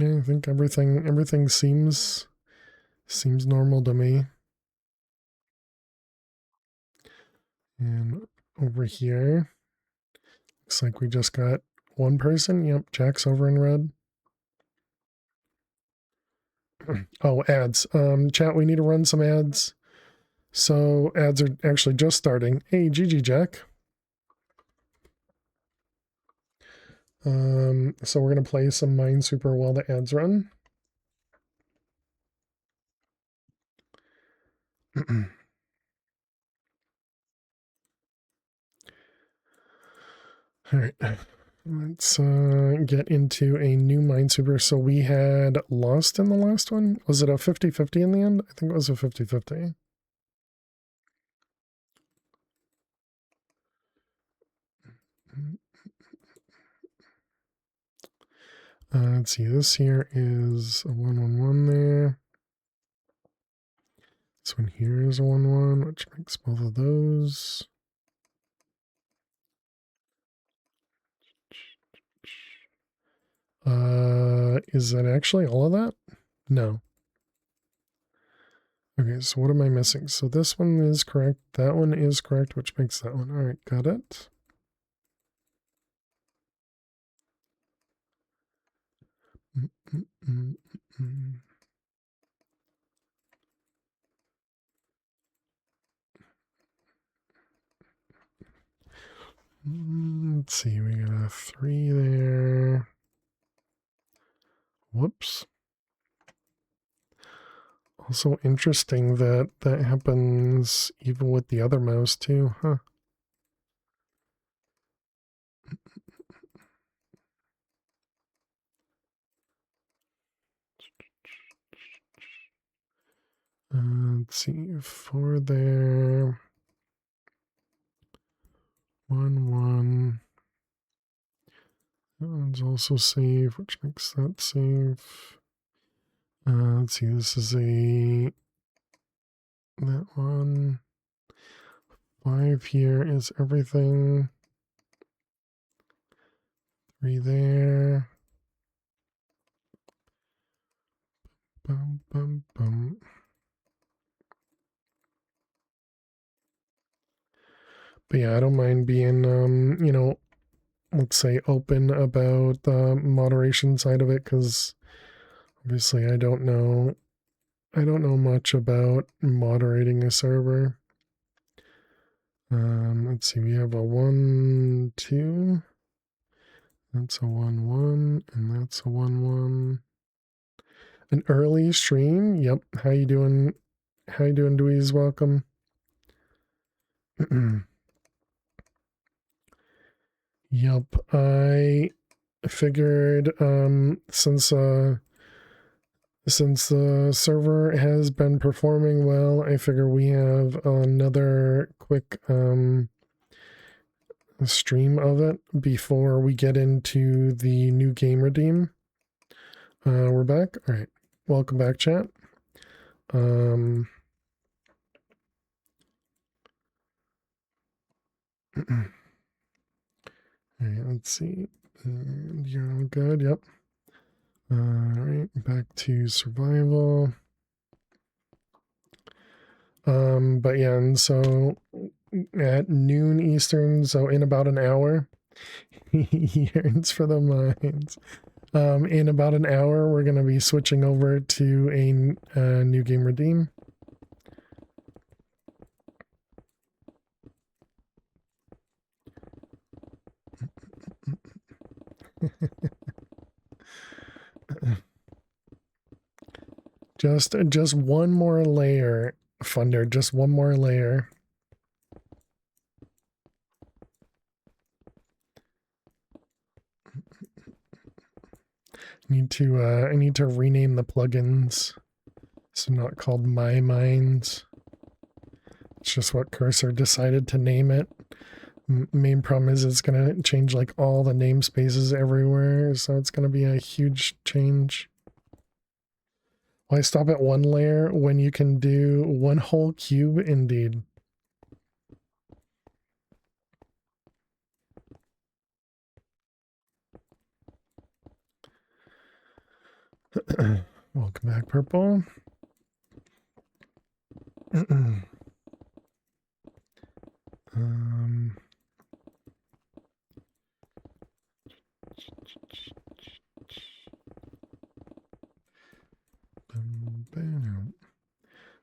Yeah, I think everything seems normal to me. And over here, looks like we just got one person. Yep, Jack's over in red. Oh, ads. Chat, we need to run some ads. So ads are actually just starting. Hey, GG Jack. So we're gonna play some Minesweeper while the ads run. All right, let's get into a new Minesweeper. So we had lost in the last one. Was it a 50-50 in the end? I think it was a 50-50. Let's see, this here is a 1-1-1 there. This one here is a 1-1, which makes both of those. Is that actually all of that? No. Okay, so what am I missing? So this one is correct, that one is correct, which makes that one. All right, got it. Let's see, we got a 3 there. Whoops. Also interesting that that happens even with the other mouse too, huh? Let's see, 4 there. 1-1. That one's also safe, which makes that safe. Let's see, this is that one. 5 here is everything. 3 there. Bum, bum, bum. But yeah, I don't mind being, let's say open about the moderation side of it, because obviously I don't know much about moderating a server. Let's see, we have a 1, 2. That's a 1-1, and that's a 1-1. An early stream. Yep. How you doing? How you doing, Dweez? Welcome. Yep. I figured since the server has been performing well, I figure we have another quick stream of it before we get into the new game redeem. We're back. All right. Welcome back, chat. All right, let's see. And you're all good. Yep. All right, back to survival. But yeah, and so at noon Eastern, so in about an hour, he yearns for the mines. In about an hour, we're gonna be switching over to a new game redeem. Just one more layer, Funder. Just one more layer. I need to rename the plugins. So not called My Mines. It's just what Cursor decided to name it. Main problem is it's going to change like all the namespaces everywhere, so it's going to be a huge change. Why stop at one layer when you can do one whole cube? Indeed. Welcome back, Purple.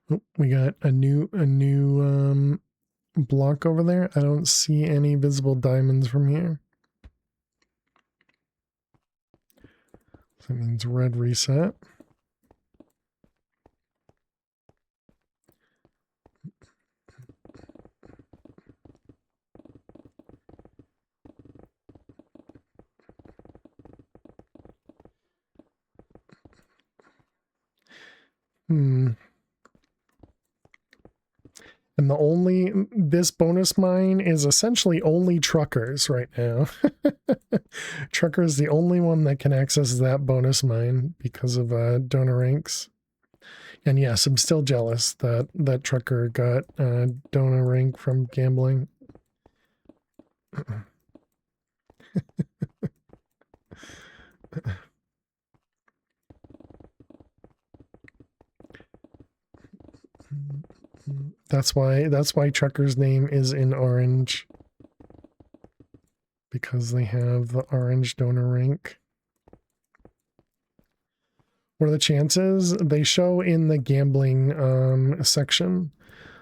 Oh, we got a new block over there. I don't see any visible diamonds from here. So that means red reset. And this bonus mine is essentially only truckers right now. Trucker is the only one that can access that bonus mine because of donor ranks. And yes, I'm still jealous that that trucker got donor rank from gambling. That's why trucker's name is in orange, because they have the orange donor rank. What are the chances? They show in the gambling section.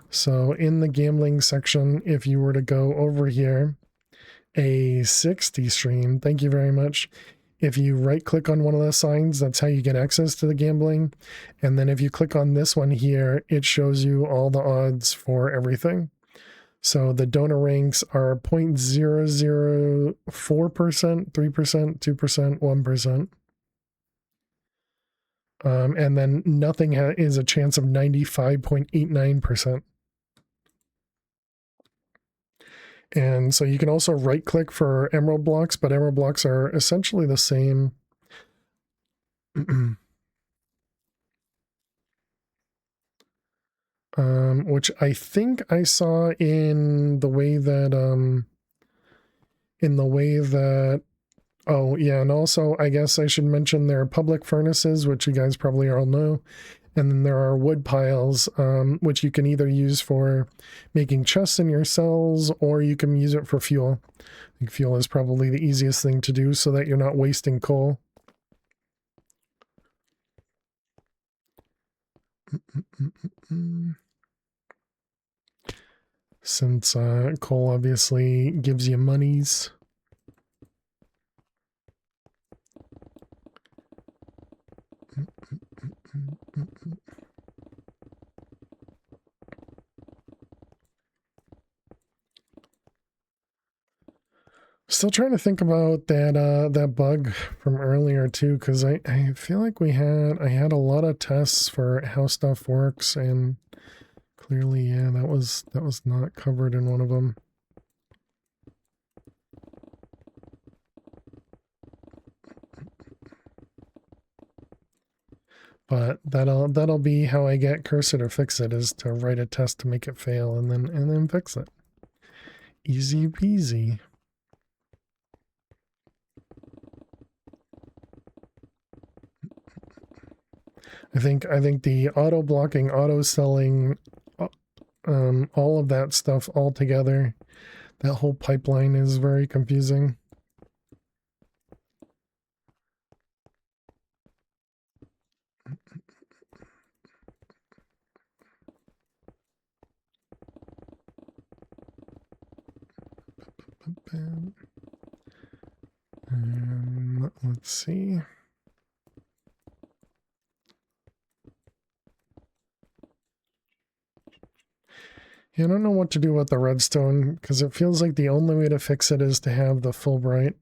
So in the gambling section, if you were to go over here, a 60 stream, thank you very much. If you right click on one of the signs, that's how you get access to the gambling. And then if you click on this one here, it shows you all the odds for everything. So the donor ranks are 0.004%, 3%, 2%, 1%. And then nothing is a chance of 95.89%. And so you can also right click for emerald blocks, but emerald blocks are essentially the same. Which I think I saw in the way that, oh yeah, and also I guess I should mention there are public furnaces, which you guys probably all know. And then there are wood piles, which you can either use for making chests in your cells, or you can use it for fuel. I think fuel is probably the easiest thing to do so that you're not wasting coal. Since coal obviously gives you monies. Still trying to think about that bug from earlier too, because I feel like I had a lot of tests for how stuff works, and clearly, yeah, that was not covered in one of them. But that'll be how I get Cursor to fix it, is to write a test to make it fail and then fix it. Easy peasy. I think the auto blocking, auto selling, all of that stuff all together, that whole pipeline is very confusing. Let's see. Yeah, I don't know what to do with the redstone, because it feels like the only way to fix it is to have the Fulbright.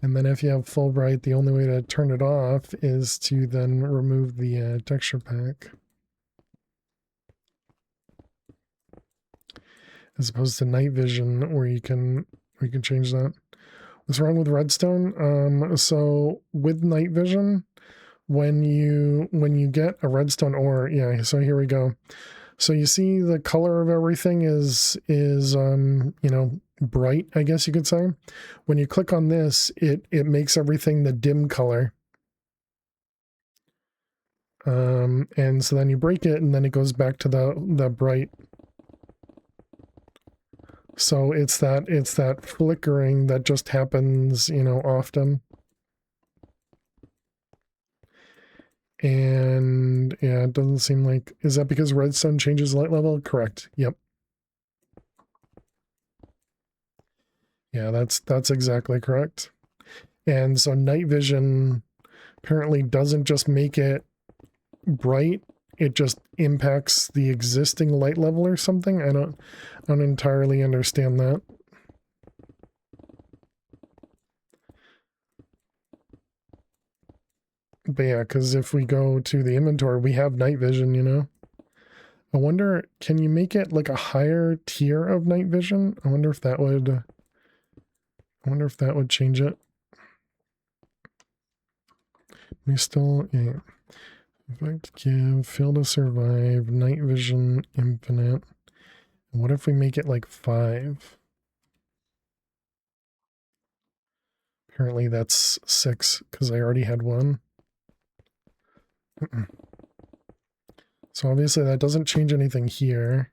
And then if you have Fulbright, the only way to turn it off is to then remove the texture pack. As opposed to night vision, where you can change that. What's wrong with redstone? So with night vision, when you get a redstone ore, yeah, so here we go. So you see the color of everything is you know, bright, I guess you could say. When you click on this, it makes everything the dim color. And so then you break it and then it goes back to the bright. So it's that flickering that just happens, you know, often. And yeah, it doesn't seem like, is that because redstone changes light level? Correct. Yep. Yeah, that's exactly correct. And so night vision apparently doesn't just make it bright, it just impacts the existing light level or something. I don't entirely understand that. But yeah, because if we go to the inventory, we have night vision, you know. I wonder, can you make it like a higher tier of night vision? I wonder if that would change it. We still, yeah. Effect give, fail to survive, night vision, infinite. What if we make it like 5? Apparently that's 6 because I already had 1. So obviously that doesn't change anything here.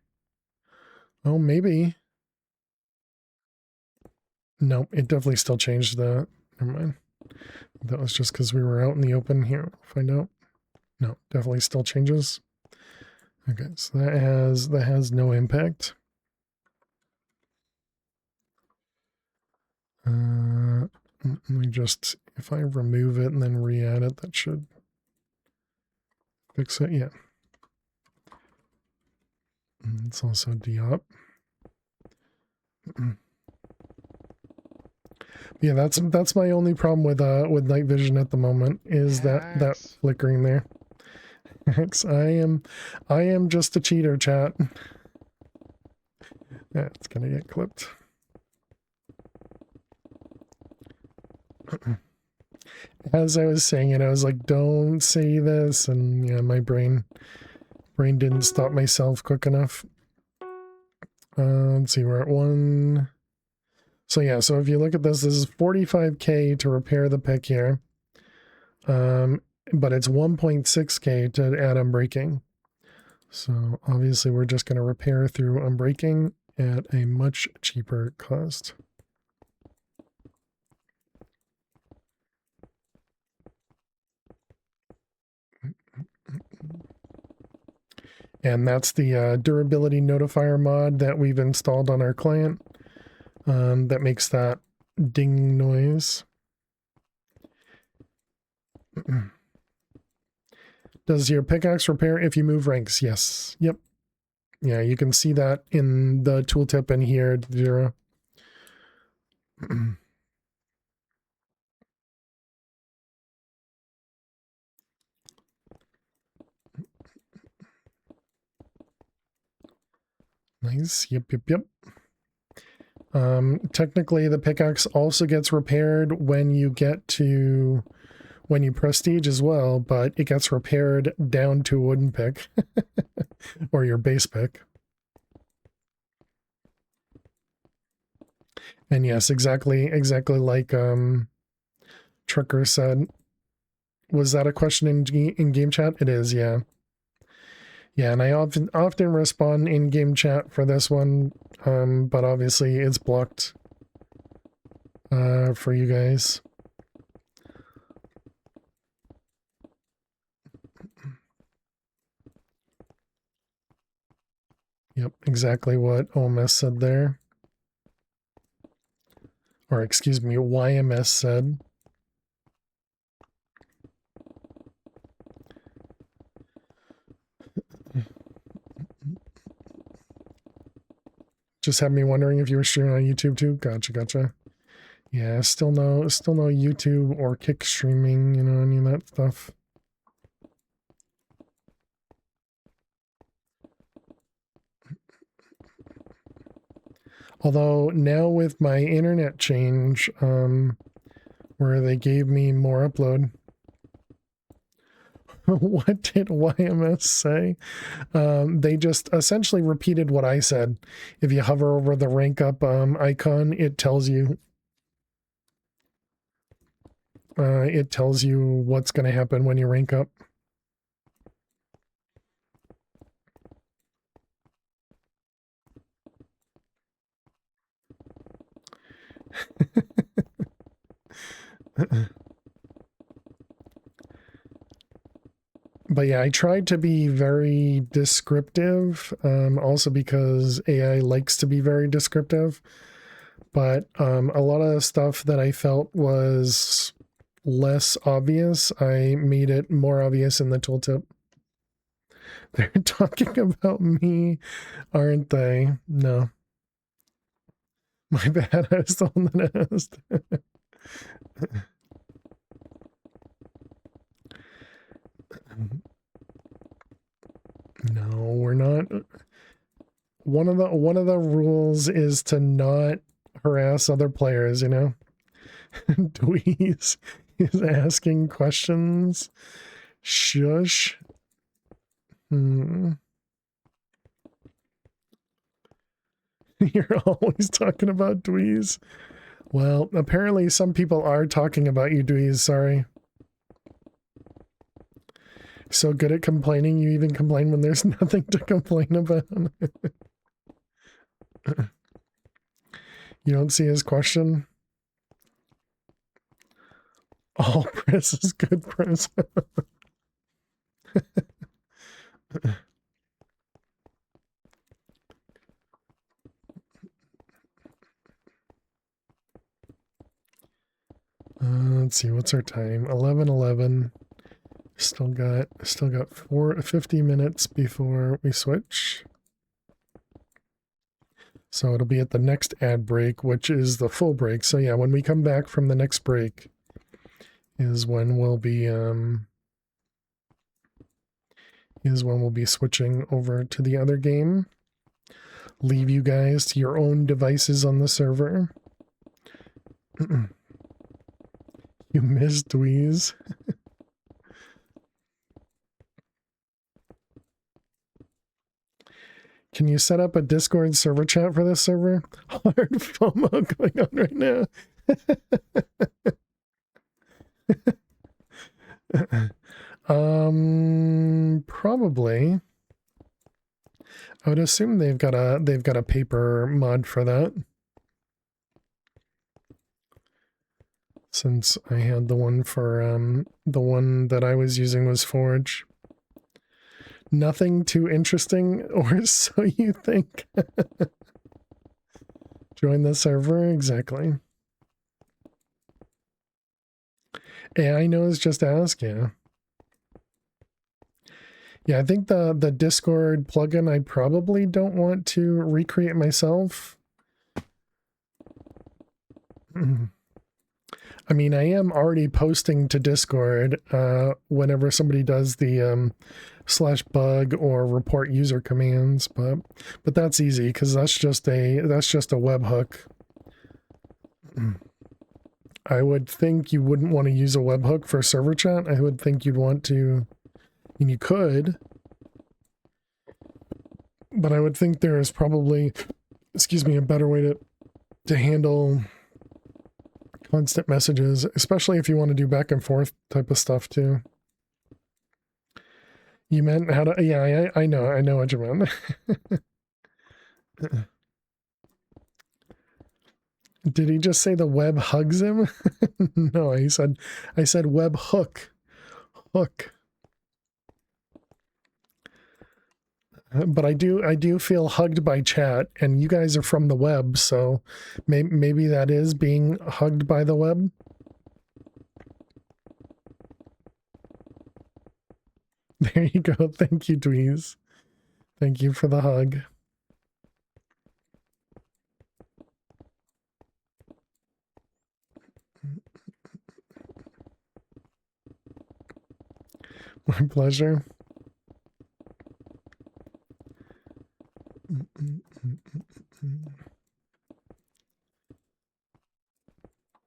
Oh, maybe. No, it definitely still changed the... Never mind. That was just because we were out in the open. Here, find out. No, definitely still changes. Okay, so that has no impact. Let me just, if I remove it and then re-add it, that should fix it. Yeah. It's also deop. Yeah, that's my only problem with night vision at the moment is that flickering there. I am just a cheater, chat. Yeah, it's gonna get clipped. As I was saying it, I was like, don't say this, and yeah, my brain didn't stop myself quick enough. Let's see, we're at 1. So yeah, so if you look at this is 45k to repair the pick here. But it's 1.6k to add unbreaking. So obviously we're just going to repair through unbreaking at a much cheaper cost. And that's the durability notifier mod that we've installed on our client that makes that ding noise. Does your pickaxe repair if you move ranks? Yes. Yep. Yeah, you can see that in the tooltip in here, 0. Nice. Yep. Technically, the pickaxe also gets repaired when you prestige as well, but it gets repaired down to a wooden pick or your base pick. And yes, exactly like Trucker said. Was that a question in game chat? It is, yeah. Yeah, and I often respond in game chat for this one, but obviously it's blocked for you guys. Yep, exactly what OMS said there. Or excuse me, YMS said. Just had me wondering if you were streaming on YouTube too. Gotcha. Yeah, still no YouTube or Kick streaming, you know, any of that stuff. Although now with my internet change, where they gave me more upload. What did YMS say? They just essentially repeated what I said. If you hover over the rank up icon, it tells you what's going to happen when you rank up. But yeah, I tried to be very descriptive, also because AI likes to be very descriptive. But a lot of stuff that I felt was less obvious, I made it more obvious in the tooltip. They're talking about me, aren't they? No. My bad, I was the one that asked. No, we're not. One of the rules is to not harass other players, you know? Dweez is asking questions. Shush. Hmm. You're always talking about Dweez. Well, apparently some people are talking about you, Dweez. Sorry. So good at complaining, you even complain when there's nothing to complain about. You don't see his question? All press is good press. Let's see, what's our time? 11:11. Still got 50 minutes before we switch. So it'll be at the next ad break, which is the full break. So yeah, when we come back from the next break is when we'll be switching over to the other game. Leave you guys to your own devices on the server. You missed Dweez. Can you set up a Discord server chat for this server? Hard FOMO going on right now. Probably. I would assume they've got a paper mod for that. Since I had the one for the one that I was using was Forge. Nothing too interesting, or so you think. Join the server, exactly. AI knows, just ask, yeah. Yeah, I think the Discord plugin I probably don't want to recreate myself. I mean, I am already posting to Discord whenever somebody does the /bug or report user commands, but that's easy because that's just a webhook. I would think you wouldn't want to use a webhook for server chat. I would think you'd want to, and you could, but I would think there is probably, excuse me, a better way to handle constant messages, especially if you want to do back and forth type of stuff too. You meant how to, yeah, I know what you meant. Did he just say the web hugs him? No, I said web hook. Hook. But I do feel hugged by chat, and you guys are from the web, so maybe that is being hugged by the web. There you go. Thank you, Dweez. Thank you for the hug. My pleasure.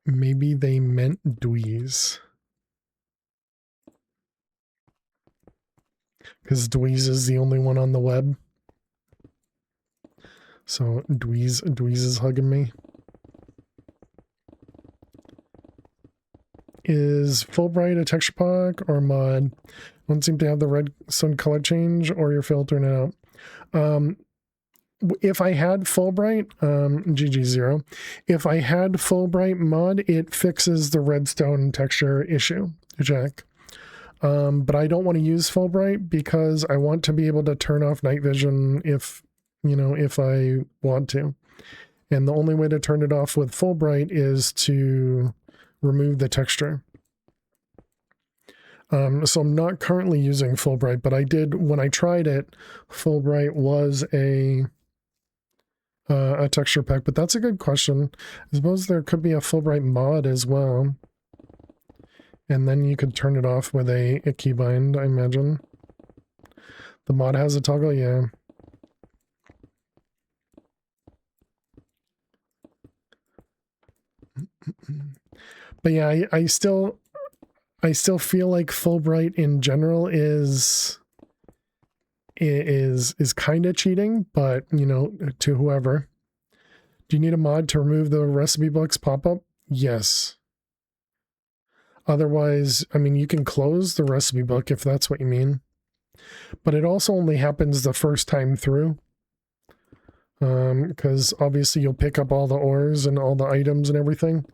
Maybe they meant Dweez. because Dweez is the only one on the web. So Dweez is hugging me. Is Fulbright a texture pack or mod? Don't seem to have the redstone color change, or you're filtering it out. If I had Fulbright, GG0, if I had Fulbright mod, it fixes the redstone texture issue, Jack. But I don't want to use Fulbright because I want to be able to turn off night vision if I want to. And the only way to turn it off with Fulbright is to remove the texture. So I'm not currently using Fulbright, but I did, when I tried it, Fulbright was a texture pack, but that's a good question. I suppose there could be a Fulbright mod as well. And then you could turn it off with a keybind, I imagine. The mod has a toggle, yeah. But yeah, I still feel like Fulbright in general is kind of cheating, but to whoever. Do you need a mod to remove the recipe books pop-up? Yes. Otherwise, I mean, you can close the recipe book if that's what you mean. But it also only happens the first time through. Because obviously you'll pick up all the ores and all the items and everything.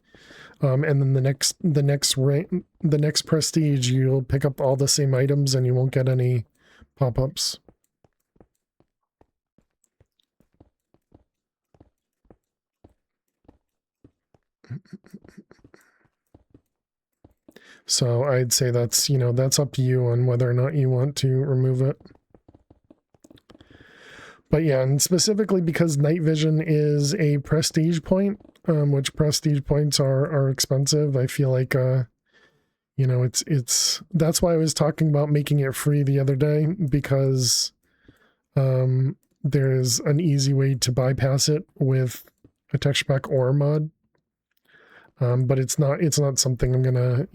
And then the next prestige, you'll pick up all the same items and you won't get any pop-ups. So I'd say that's, that's up to you on whether or not you want to remove it. But yeah, and specifically because night vision is a prestige point, which prestige points are expensive, I feel like, it's that's why I was talking about making it free the other day, because there's an easy way to bypass it with a texture pack or mod. But it's not something I'm gonna,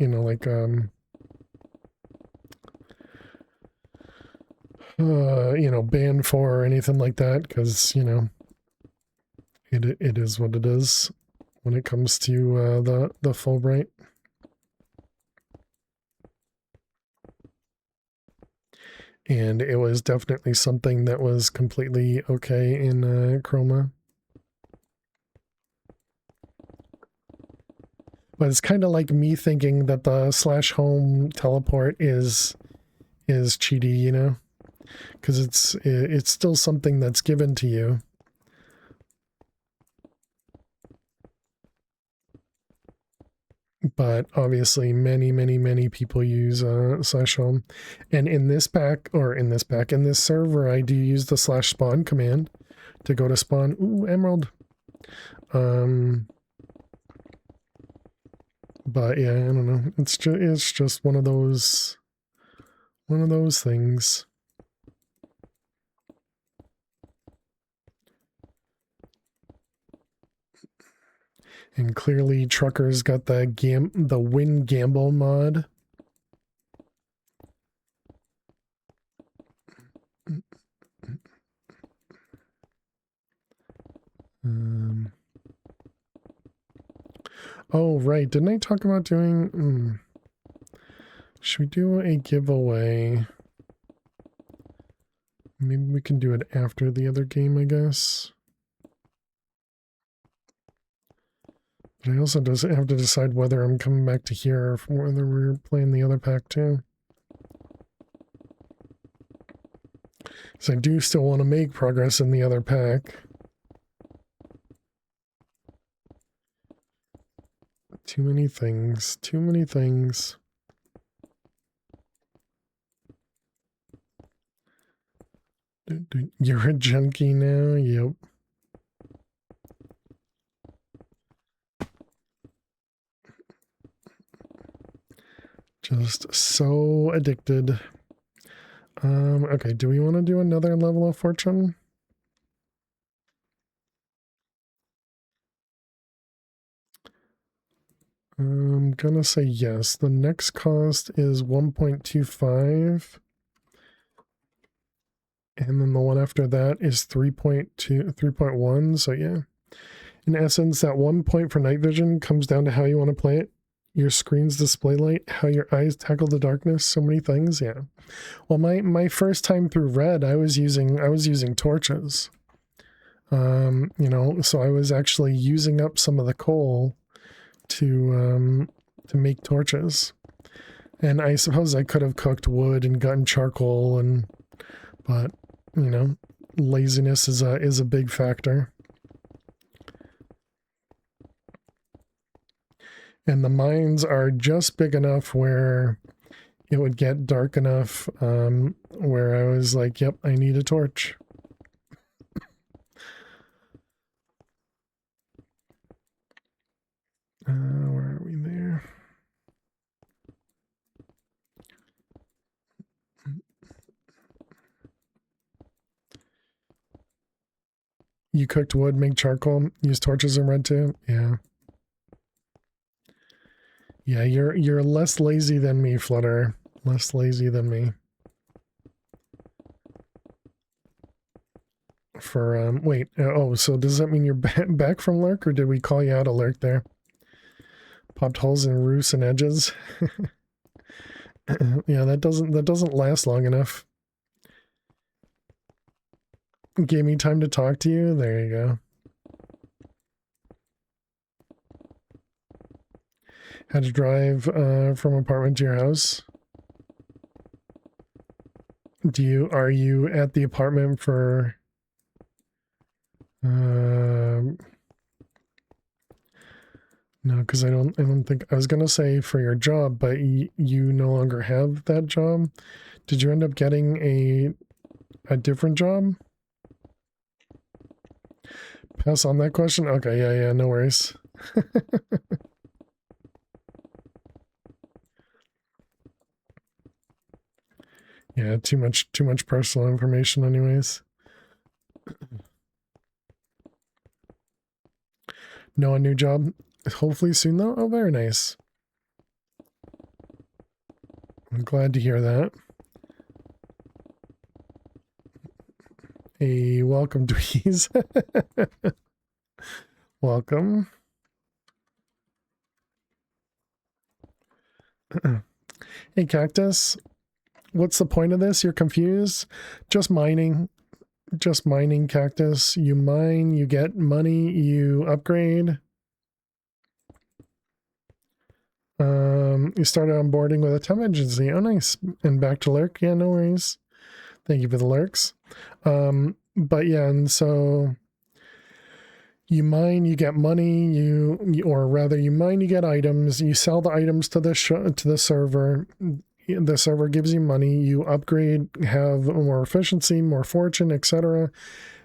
ban for or anything like that, because, it is what it is when it comes to the Fulbright. And it was definitely something that was completely okay in Chroma. But it's kind of like me thinking that the /home teleport is cheaty, because it's still something that's given to you. But obviously many people use /home. And in this server, I do use the /spawn command to go to spawn. Ooh, emerald. But yeah, I don't know. It's just one of those things. And clearly Trucker's got the win gamble mod. Oh, right. Didn't I talk about doing... Should we do a giveaway? Maybe we can do it after the other game, I guess. But I also have to decide whether I'm coming back to here or whether we're playing the other pack too. So I do still want to make progress in the other pack. Too many things. Too many things. You're a junkie now? Yep. Just so addicted. Okay, do we want to do another level of fortune? I'm gonna say yes. The next cost is 1.25. And then the one after that is 3.2, 3.1. So yeah, in essence, that 1 point for night vision comes down to how you want to play it. Your screen's display light, how your eyes tackle the darkness, so many things. Yeah. Well, my first time through red, I was using torches. So I was actually using up some of the coal to make torches. And I suppose I could have cooked wood and gotten charcoal, but laziness is a big factor. And the mines are just big enough where it would get dark enough where I was like, yep, I need a torch. Where are we there? You cooked wood, make charcoal, use torches in red too? Yeah. Yeah, you're less lazy than me, Flutter. Less lazy than me. For wait, so does that mean you're back from lurk, or did we call you out of lurk there? Popped holes in roofs and edges. Yeah, that doesn't last long enough. Gave me time to talk to you. There you go. Had to drive from apartment to your house. Are you at the apartment for no, because I don't think I was gonna say for your job, but you no longer have that job. Did you end up getting a different job? Pass on that question. Okay, yeah, no worries. Yeah, too much personal information anyways. No, a new job hopefully soon though. Oh, very nice. I'm glad to hear that. Hey, welcome, Dweez. Welcome. Hey, Cactus. What's the point of this? You're confused? Just mining. Just mining, Cactus. You mine, you get money, you upgrade. You started onboarding with a temp agency. Oh, nice. And back to lurk. Yeah, no worries. Thank you for the lurks. But yeah, and so you mine, you get money, or rather you mine, you get items, you sell the items to the server. The server gives you money, you upgrade, have more efficiency, more fortune, etc.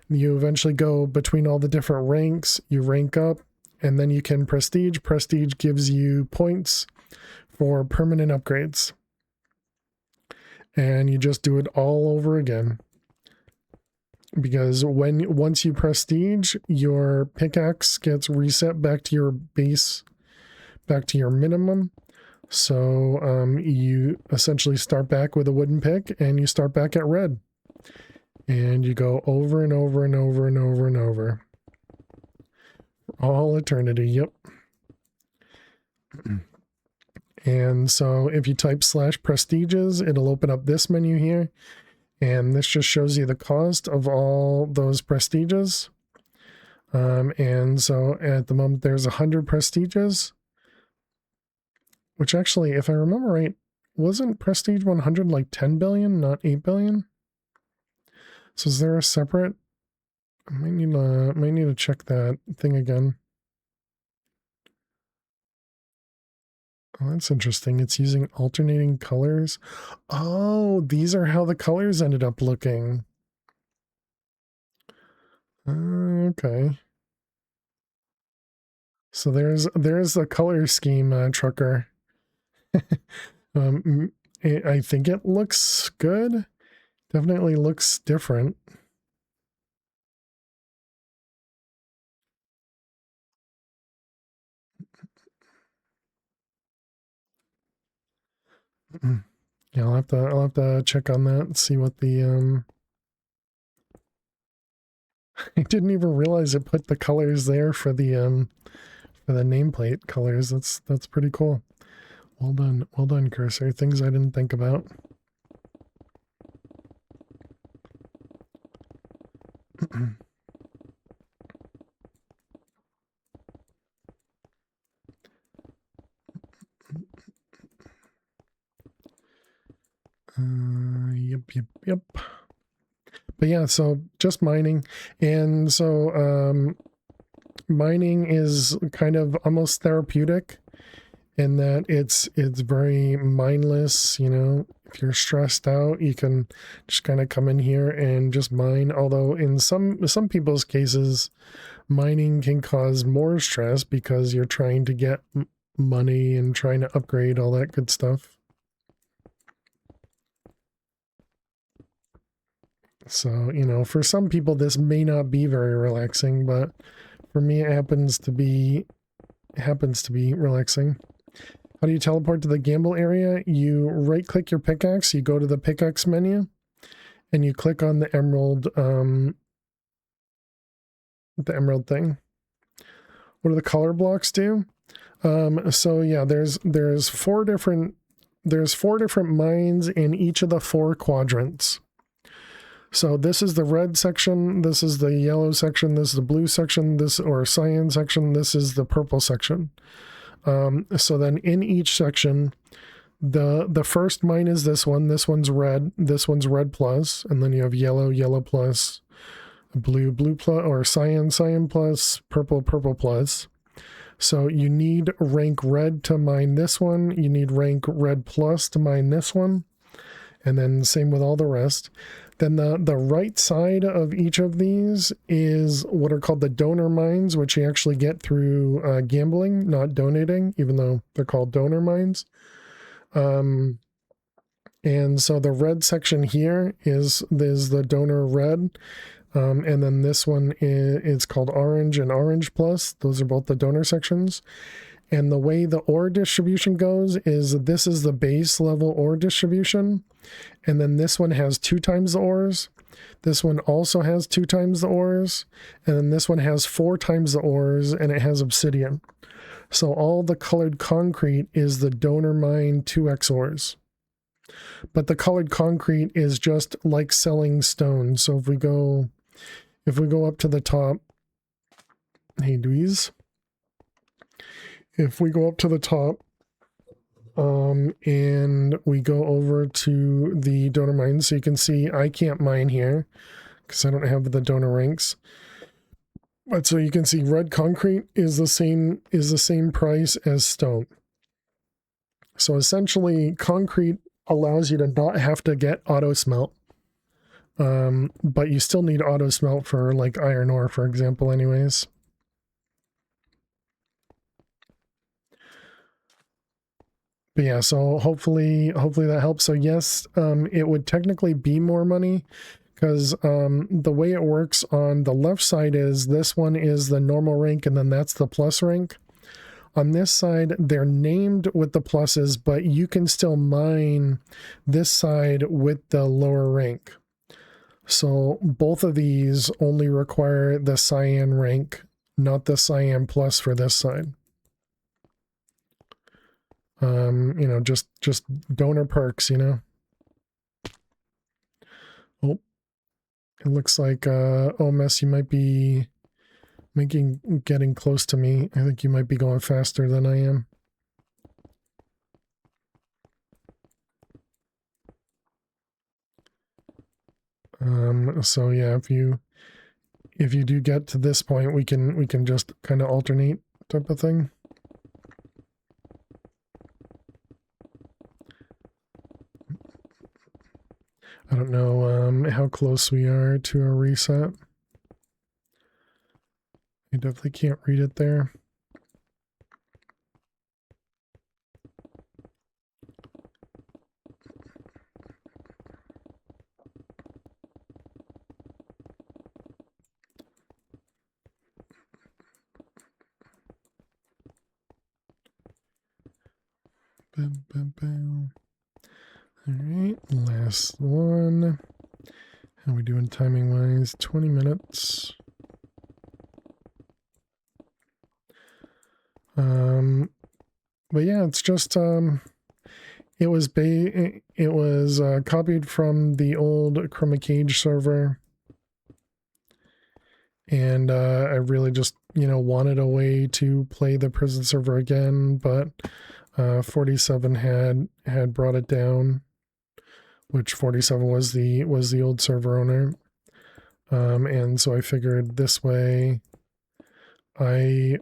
You eventually go between all the different ranks, you rank up, and then you can prestige. Prestige gives you points for permanent upgrades. And you just do it all over again. Because once you prestige, your pickaxe gets reset back to your base, back to your minimum. So you essentially start back with a wooden pick, and you start back at red. And you go over and over and over and over and over. All eternity, yep. And so if you type /prestiges, it'll open up this menu here. And this just shows you the cost of all those prestiges. And so at the moment there's 100 prestiges, which actually, if I remember right, wasn't prestige 100 like 10 billion, not 8 billion? So is there a separate? I might need to check that thing again. Oh, that's interesting. It's using alternating colors. Oh, these are how the colors ended up looking. Okay. So there's the color scheme, trucker. I think it looks good. Definitely looks different. Yeah, I'll have to check on that and see what the I didn't even realize it put the colors there for the nameplate colors. That's pretty cool. Well done, cursor. Things I didn't think about. Yep. But yeah, so just mining. And so mining is kind of almost therapeutic in that it's very mindless, you know. If you're stressed out, you can just kind of come in here and just mine. Although in some people's cases, mining can cause more stress because you're trying to get money and trying to upgrade all that good stuff. So, you know, for some people this may not be very relaxing, but for me it happens to be relaxing. How do you teleport to the gamble area? You right click your pickaxe, you go to the pickaxe menu, and you click on the emerald thing. What do the color blocks do? So yeah, there's four different mines in each of the four quadrants. So this is the red section, this is the yellow section, this is the blue section, or cyan section, this is the purple section. So then in each section, the first mine is this one's red plus, and then you have yellow plus, blue plus, or cyan plus, purple plus. So you need rank red to mine this one, you need rank red plus to mine this one, and then same with all the rest. Then the right side of each of these is what are called the donor mines, which you actually get through gambling, not donating, even though they're called donor mines. And so the red section here is the donor red. And then this one is called orange and orange plus. Those are both the donor sections. And the way the ore distribution goes is this is the base level ore distribution. And then this one has 2 times the ores. This one also has 2 times the ores. And then this one has 4 times the ores, and it has obsidian. So all the colored concrete is the donor mine 2x ores. But the colored concrete is just like selling stone. So if we go up to the top, hey Dweez. If we go up to the top, and we go over to the donor mine, so you can see I can't mine here because I don't have the donor ranks. But so you can see red concrete is the same price as stone. So essentially, concrete allows you to not have to get auto smelt. But you still need auto smelt for like iron ore, for example, anyways. But yeah, so hopefully that helps. So yes, it would technically be more money because the way it works on the left side is this one is the normal rank and then that's the plus rank. On this side, they're named with the pluses, but you can still mine this side with the lower rank. So both of these only require the cyan rank, not the cyan plus for this side. You know, just donor perks, you know. Oh, it looks like oh mess, you might be getting close to me. I think you might be going faster than I am. So yeah, if you do get to this point, we can just kind of alternate type of thing. I don't know how close we are to a reset. I definitely can't read it there. Bam, bam, bam. All right, last one. How are we doing timing wise? 20 minutes. But yeah, it's just it was copied from the old Chroma Cage server, and I really just wanted a way to play the prison server again, but 47 had brought it down, which 47 was the old server owner, and so I figured this way I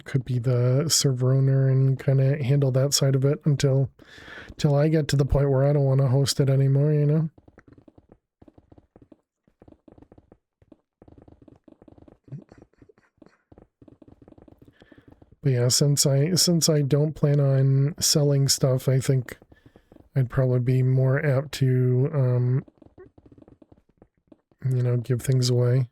could be the server owner and kind of handle that side of it until I get to the point where I don't want to host it anymore, But yeah, since I don't plan on selling stuff, I think I'd probably be more apt to give things away.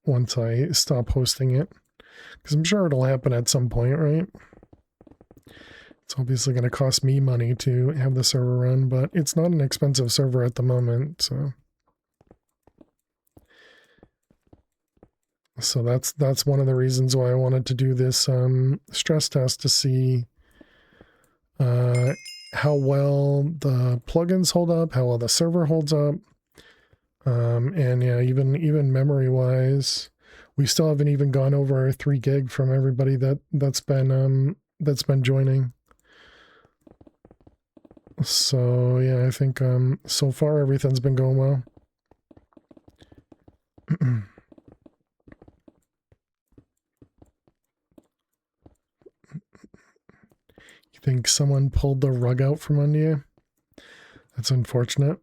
Once I stop hosting it, because I'm sure it'll happen at some point, right? It's obviously going to cost me money to have the server run, but it's not an expensive server at the moment, so that's one of the reasons why I wanted to do this stress test to see how well the plugins hold up, how well the server holds up. And yeah, even memory wise, we still haven't even gone over 3 gig from everybody that's been joining. So yeah, I think so far everything's been going well. You think someone pulled the rug out from under you? That's unfortunate.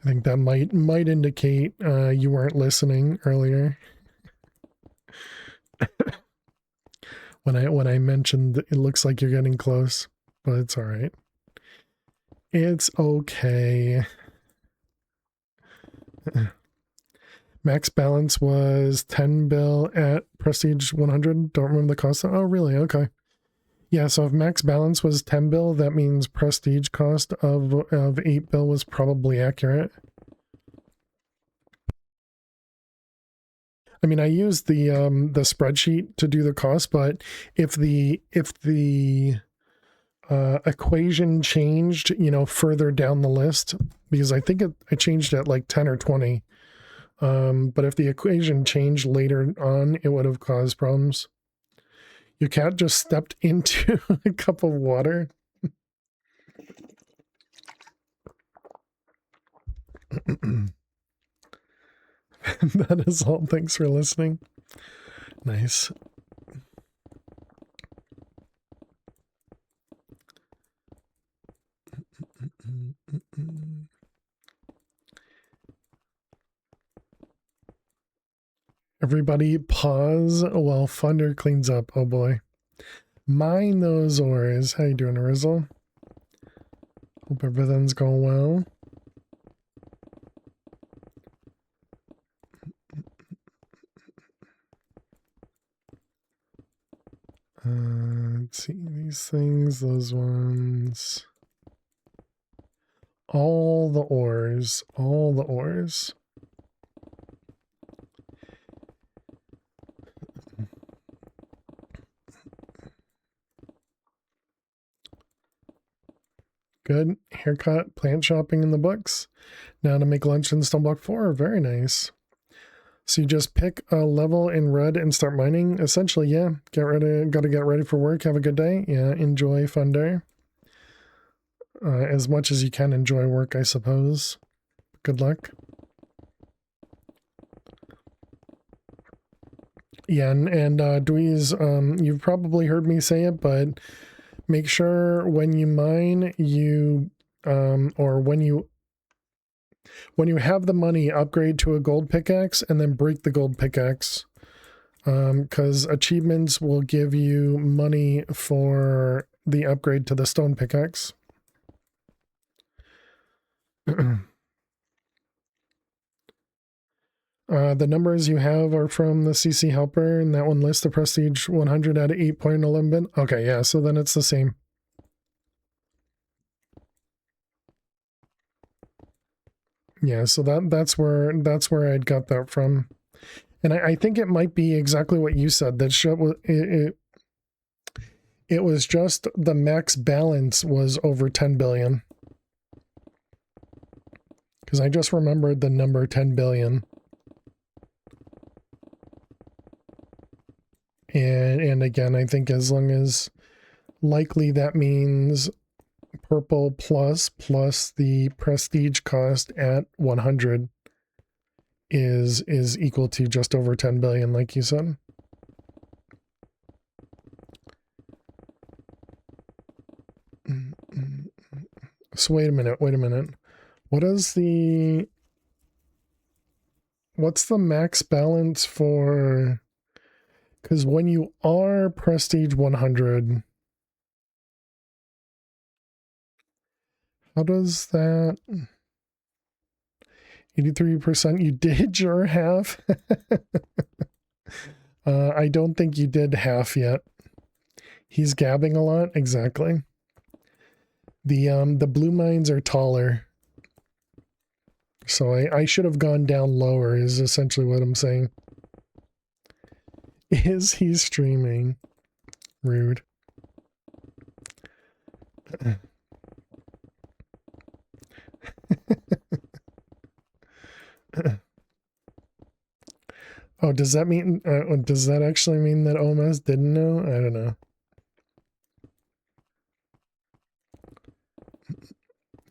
I think that might indicate you weren't listening earlier. when I mentioned it looks like you're getting close, but it's all right. It's okay. Max balance was 10 bill at Prestige 100. Don't remember the cost. Oh, really? Okay. Yeah, so if max balance was 10 bill, that means Prestige cost of 8 bill was probably accurate. I mean, I used the spreadsheet to do the cost, but if the equation changed, further down the list, because I think I changed at like 10 or 20. But if the equation changed later on, it would have caused problems. Your cat just stepped into a cup of water. That is all. Thanks for listening. Nice. Everybody pause while Thunder cleans up. Oh boy. Mine those ores. How you doing, Rizzle? Hope everything's going well. Let's see, these things, those ones. All the ores. All the ores. Good. Haircut, plant shopping in the books. Now to make lunch in Stoneblock 4. Very nice. So you just pick a level in red and start mining. Essentially, yeah. Gotta get ready for work. Have a good day. Yeah, enjoy fun day. As much as you can enjoy work, I suppose. Good luck. Yeah, and Dweez, you've probably heard me say it, but make sure when you mine, or when you have the money, upgrade to a gold pickaxe and then break the gold pickaxe. Because achievements will give you money for the upgrade to the stone pickaxe. The numbers you have are from the CC helper, and that one lists the prestige 100 at 8.11 bit. Okay, yeah, so then it's the same. Yeah, so that's where I'd got that from, and I think it might be exactly what you said. That it was just the max balance was over 10 billion, because I just remembered the number 10 billion, and again, I think as long as likely that means purple plus the prestige cost at 100 is equal to just over 10 billion, like you said. So wait a minute. What's the max balance for, because when you are prestige 100, how does that 83%? You did your half. I don't think you did half yet. He's gabbing a lot. Exactly. The blue mines are taller, so I should have gone down lower is essentially what I'm saying. Is he streaming? Rude. Oh, does that mean, does that actually mean that OMS didn't know? I don't know.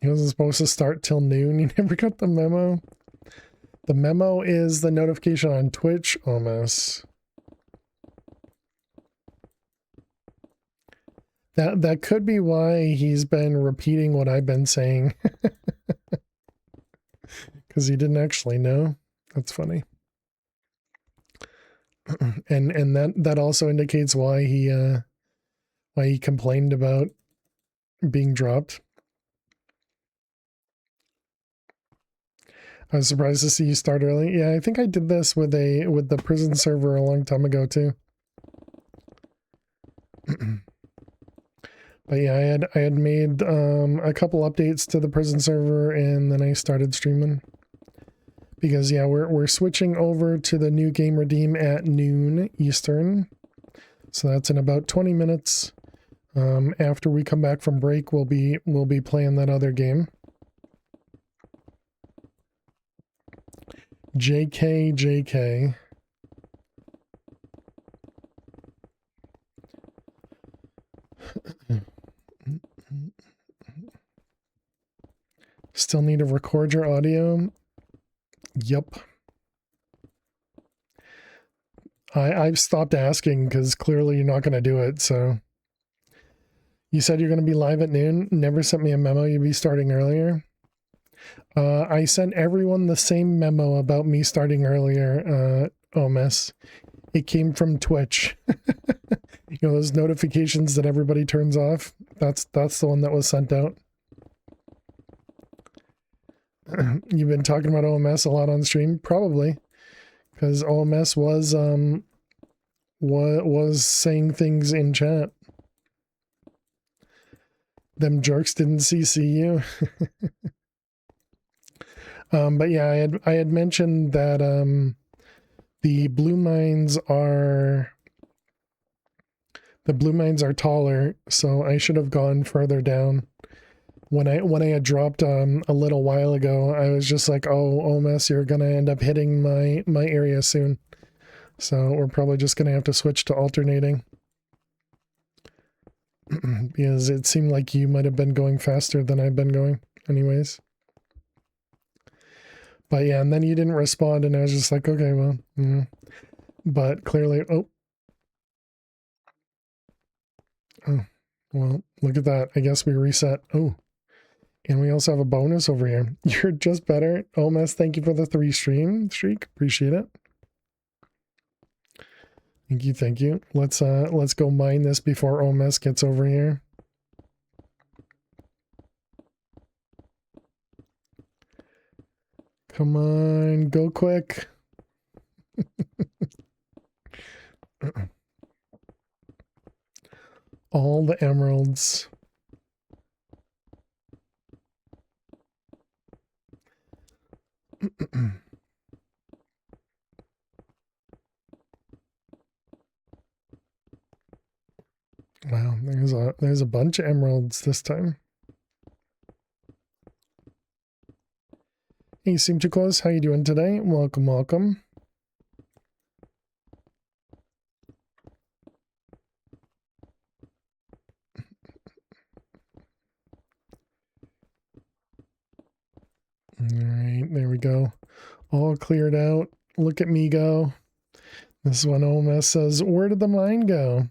He wasn't supposed to start till noon. You never got the memo. The memo is the notification on Twitch, OMS. That could be why he's been repeating what I've been saying. Because he didn't actually know. That's funny. And that also indicates why he complained about being dropped. I was surprised to see you start early. Yeah, I think I did this with the prison server a long time ago too. But yeah, I had made a couple updates to the prison server, and then I started streaming. Because yeah, we're switching over to the new game redeem at noon Eastern. So that's in about 20 minutes. After we come back from break, we'll be playing that other game. JK. Still need to record your audio? Yep. I've stopped asking because clearly you're not going to do it, so. You said you're going to be live at noon. Never sent me a memo you'd be starting earlier. I sent everyone the same memo about me starting earlier, OMS. It came from Twitch. You know, those notifications that everybody turns off? That's the one that was sent out. You've been talking about OMS a lot on stream? Probably. Because OMS was saying things in chat. Them jerks didn't CC you. But yeah, I had mentioned that the blue mines are taller, so I should have gone further down. When I had dropped a little while ago, I was just like, oh, OMS, you're gonna end up hitting my area soon. So we're probably just gonna have to switch to alternating. Because it seemed like you might have been going faster than I've been going anyways. But yeah, and then you didn't respond, and I was just like, okay, well, but clearly, oh, well, look at that. I guess we reset. Oh, and we also have a bonus over here. You're just better. OMS, thank you for the 3 streak. Appreciate it. Thank you. Let's go mine this before OMS gets over here. Come on, go quick. All the emeralds. Wow, there's a bunch of emeralds this time. Hey, seem too close. How you doing today? Welcome, welcome. All right, there we go. All cleared out. Look at me go. This is when OMS says, "Where did the mine go?"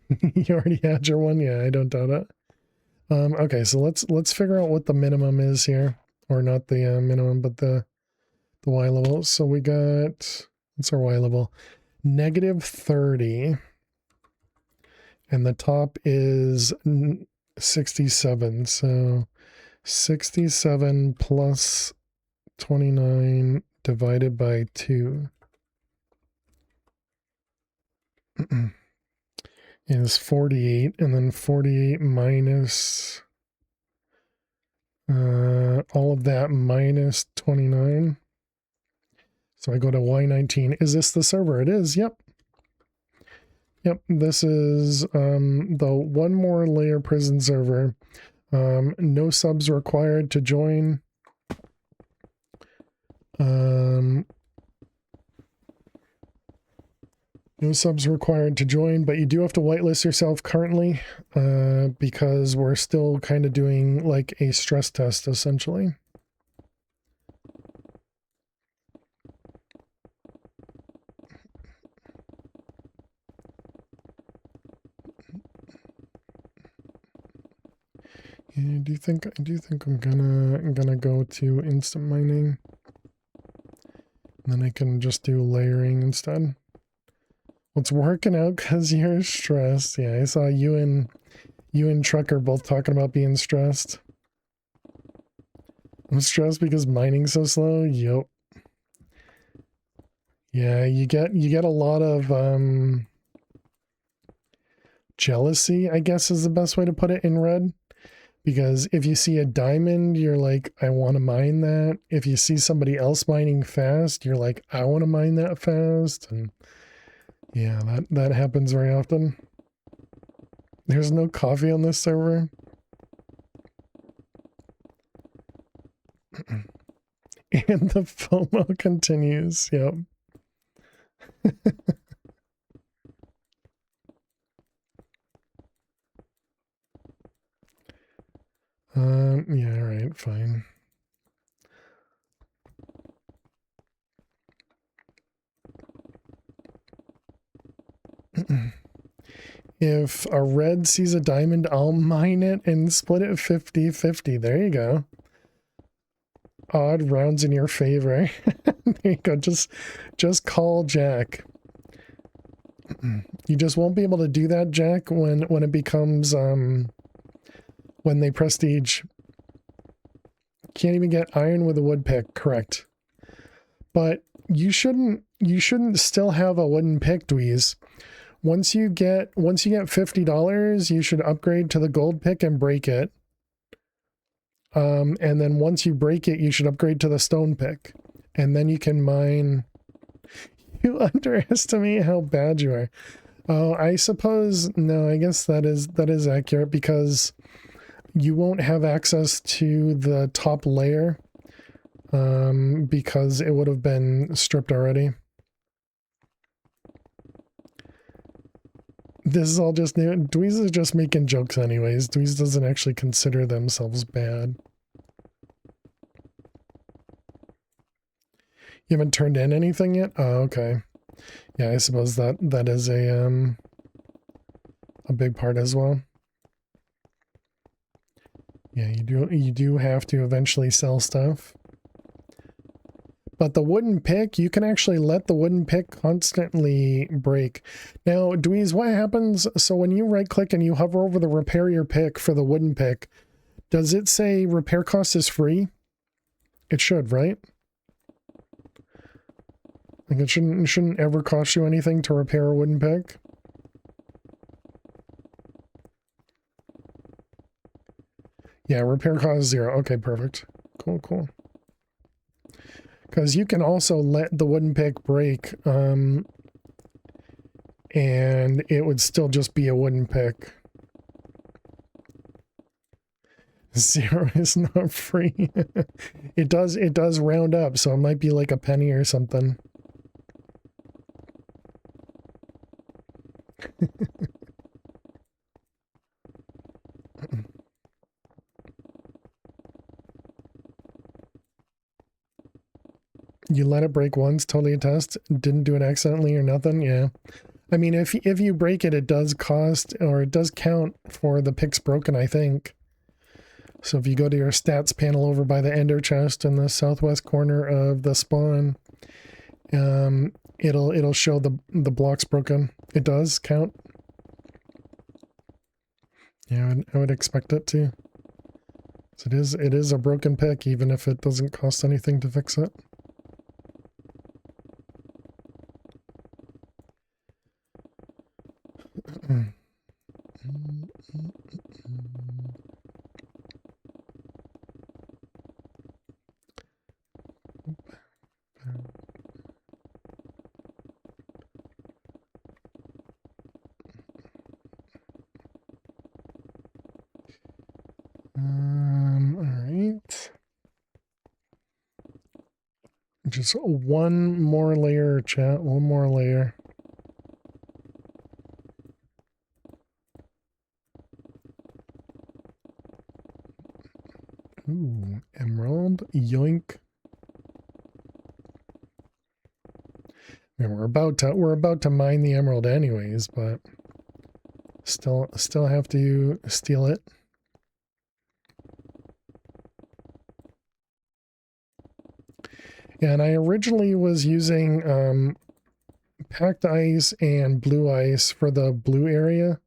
You already had your one? Yeah, I don't doubt it. Okay, so let's figure out what the minimum is here. Or not the minimum, but the Y level. So we got, what's our Y level? -30. And the top is 67. So 67 plus 29 divided by 2 is 48. And then 48 minus all of that minus 29. So I go to Y19. Is this the server? It is. Yep. Yep. This is the one more layer prison server. No subs required to join. No subs required to join, but you do have to whitelist yourself currently because we're still kind of doing like a stress test essentially. Yeah, I do think I'm gonna go to instant mining. And then I can just do layering instead. Well, it's working out because you're stressed. Yeah, I saw you and Trucker both talking about being stressed. I'm stressed because mining's so slow. Yup. Yeah, you get a lot of jealousy, I guess is the best way to put it in red. Because if you see a diamond, you're like, I want to mine that. If you see somebody else mining fast, you're like, I want to mine that fast. And yeah, that happens very often. There's no coffee on this server. And the FOMO continues. Yep. Yeah, all right, fine. If a red sees a diamond, I'll mine it and split it 50-50. There you go. Odd rounds in your favor. There you go. Just call Jack. You just won't be able to do that, Jack, when it becomes when they prestige. Can't even get iron with a wood pick, correct. But you shouldn't still have a wooden pick, Dweez. Once you get $50, you should upgrade to the gold pick and break it. And then once you break it, you should upgrade to the stone pick. And then you can mine. You underestimate how bad you are. Oh, I suppose, no, I guess that is accurate because you won't have access to the top layer because it would have been stripped already. This is all just new. Dweez is just making jokes anyways. Dweez doesn't actually consider themselves bad. You haven't turned in anything yet? Oh, okay. Yeah, I suppose that is a big part as well. Yeah, you do have to eventually sell stuff. But the wooden pick, you can actually let the wooden pick constantly break. Now, Dweez, what happens? So when you right click and you hover over the repair your pick for the wooden pick, does it say repair cost is free? It should, right? Like it shouldn't ever cost you anything to repair a wooden pick. Yeah, repair cost 0. Okay, perfect. Cool, cool. Because you can also let the wooden pick break, and it would still just be a wooden pick. 0 is not free. It does round up, so it might be like a penny or something. You let it break once, totally a test, didn't do it accidentally or nothing. Yeah. I mean, if you break it, it does cost, or it does count for the picks broken, I think. So if you go to your stats panel over by the ender chest in the southwest corner of the spawn, it'll show the blocks broken. It does count. Yeah, I would expect it to. So it is a broken pick, even if it doesn't cost anything to fix it. All right. Just one more layer, chat. One more layer. Ooh, emerald. Yoink. I mean, we're about to mine the emerald anyways, but still have to steal it. Yeah, and I originally was using packed ice and blue ice for the blue area,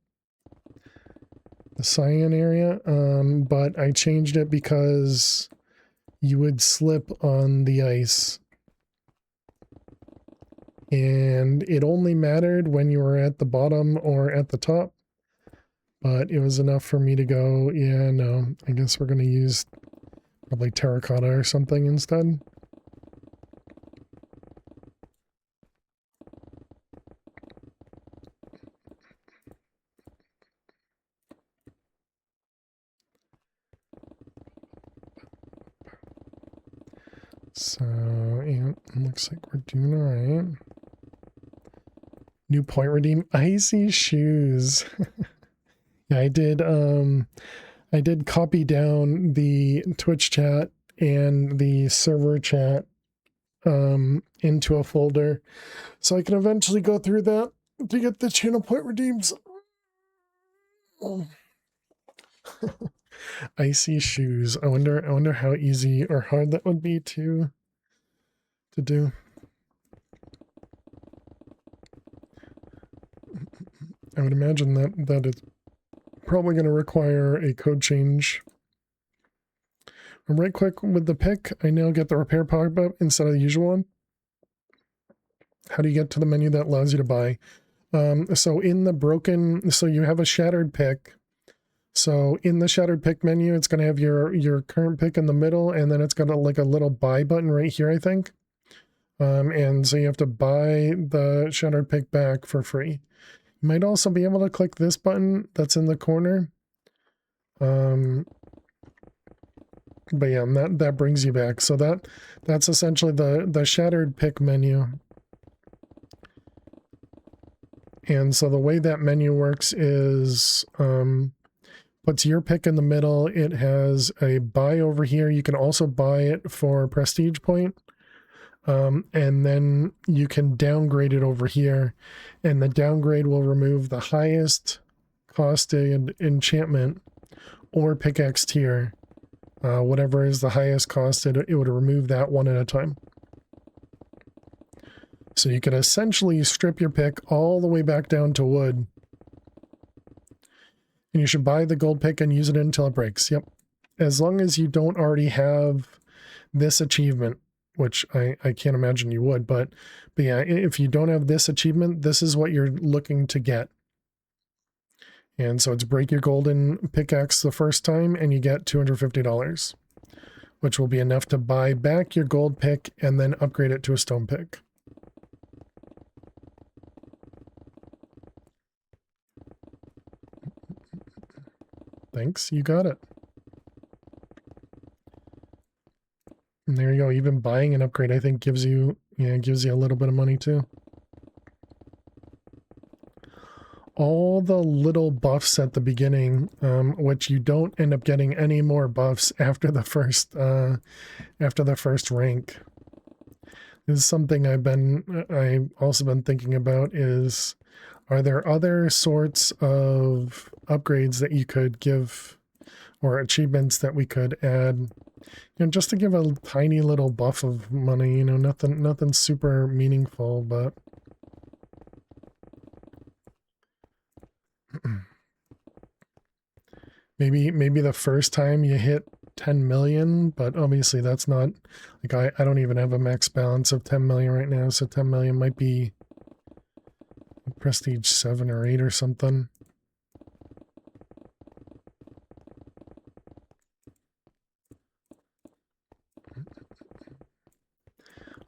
the cyan area, but I changed it because you would slip on the ice. And it only mattered when you were at the bottom or at the top. But it was enough for me to go, yeah, no, I guess we're going to use probably terracotta or something instead. So, yeah, looks like we're doing all right. New point redeem, icy shoes. Yeah, I did copy down the Twitch chat and the server chat into a folder, so I can eventually go through that to get the channel point redeems. Icy shoes. I wonder how easy or hard that would be to do. I would imagine that it's probably going to require a code change. And right click with the pick, I now get the repair pop-up instead of the usual one. How do you get to the menu that allows you to buy? So in the broken, so you have a shattered pick. So in the shattered pick menu, it's going to have your current pick in the middle, and then it's got like a little buy button right here, I think. And so you have to buy the shattered pick back for free. You might also be able to click this button that's in the corner. But yeah, that brings you back. So that's essentially the shattered pick menu. And so the way that menu works is puts your pick in the middle. It has a buy over here. You can also buy it for prestige point. And then you can downgrade it over here. And the downgrade will remove the highest costed enchantment or pickaxe tier. Whatever is the highest costed, it would remove that one at a time. So you can essentially strip your pick all the way back down to wood. And you should buy the gold pick and use it until it breaks. Yep. As long as you don't already have this achievement, which I can't imagine you would, but yeah, if you don't have this achievement, this is what you're looking to get. And so it's break your golden pickaxe the first time and you get $250, which will be enough to buy back your gold pick and then upgrade it to a stone pick. Thanks, you got it. And there you go. Even buying an upgrade, I think, gives you a little bit of money too. All the little buffs at the beginning, which you don't end up getting any more buffs after the first rank. This is something I've also been thinking about is, are there other sorts of upgrades that you could give or achievements that we could add, just to give a tiny little buff of money, nothing super meaningful, but maybe the first time you hit 10 million, but obviously that's not, like, I don't even have a max balance of 10 million right now, so 10 million might be prestige 7 or 8 or something.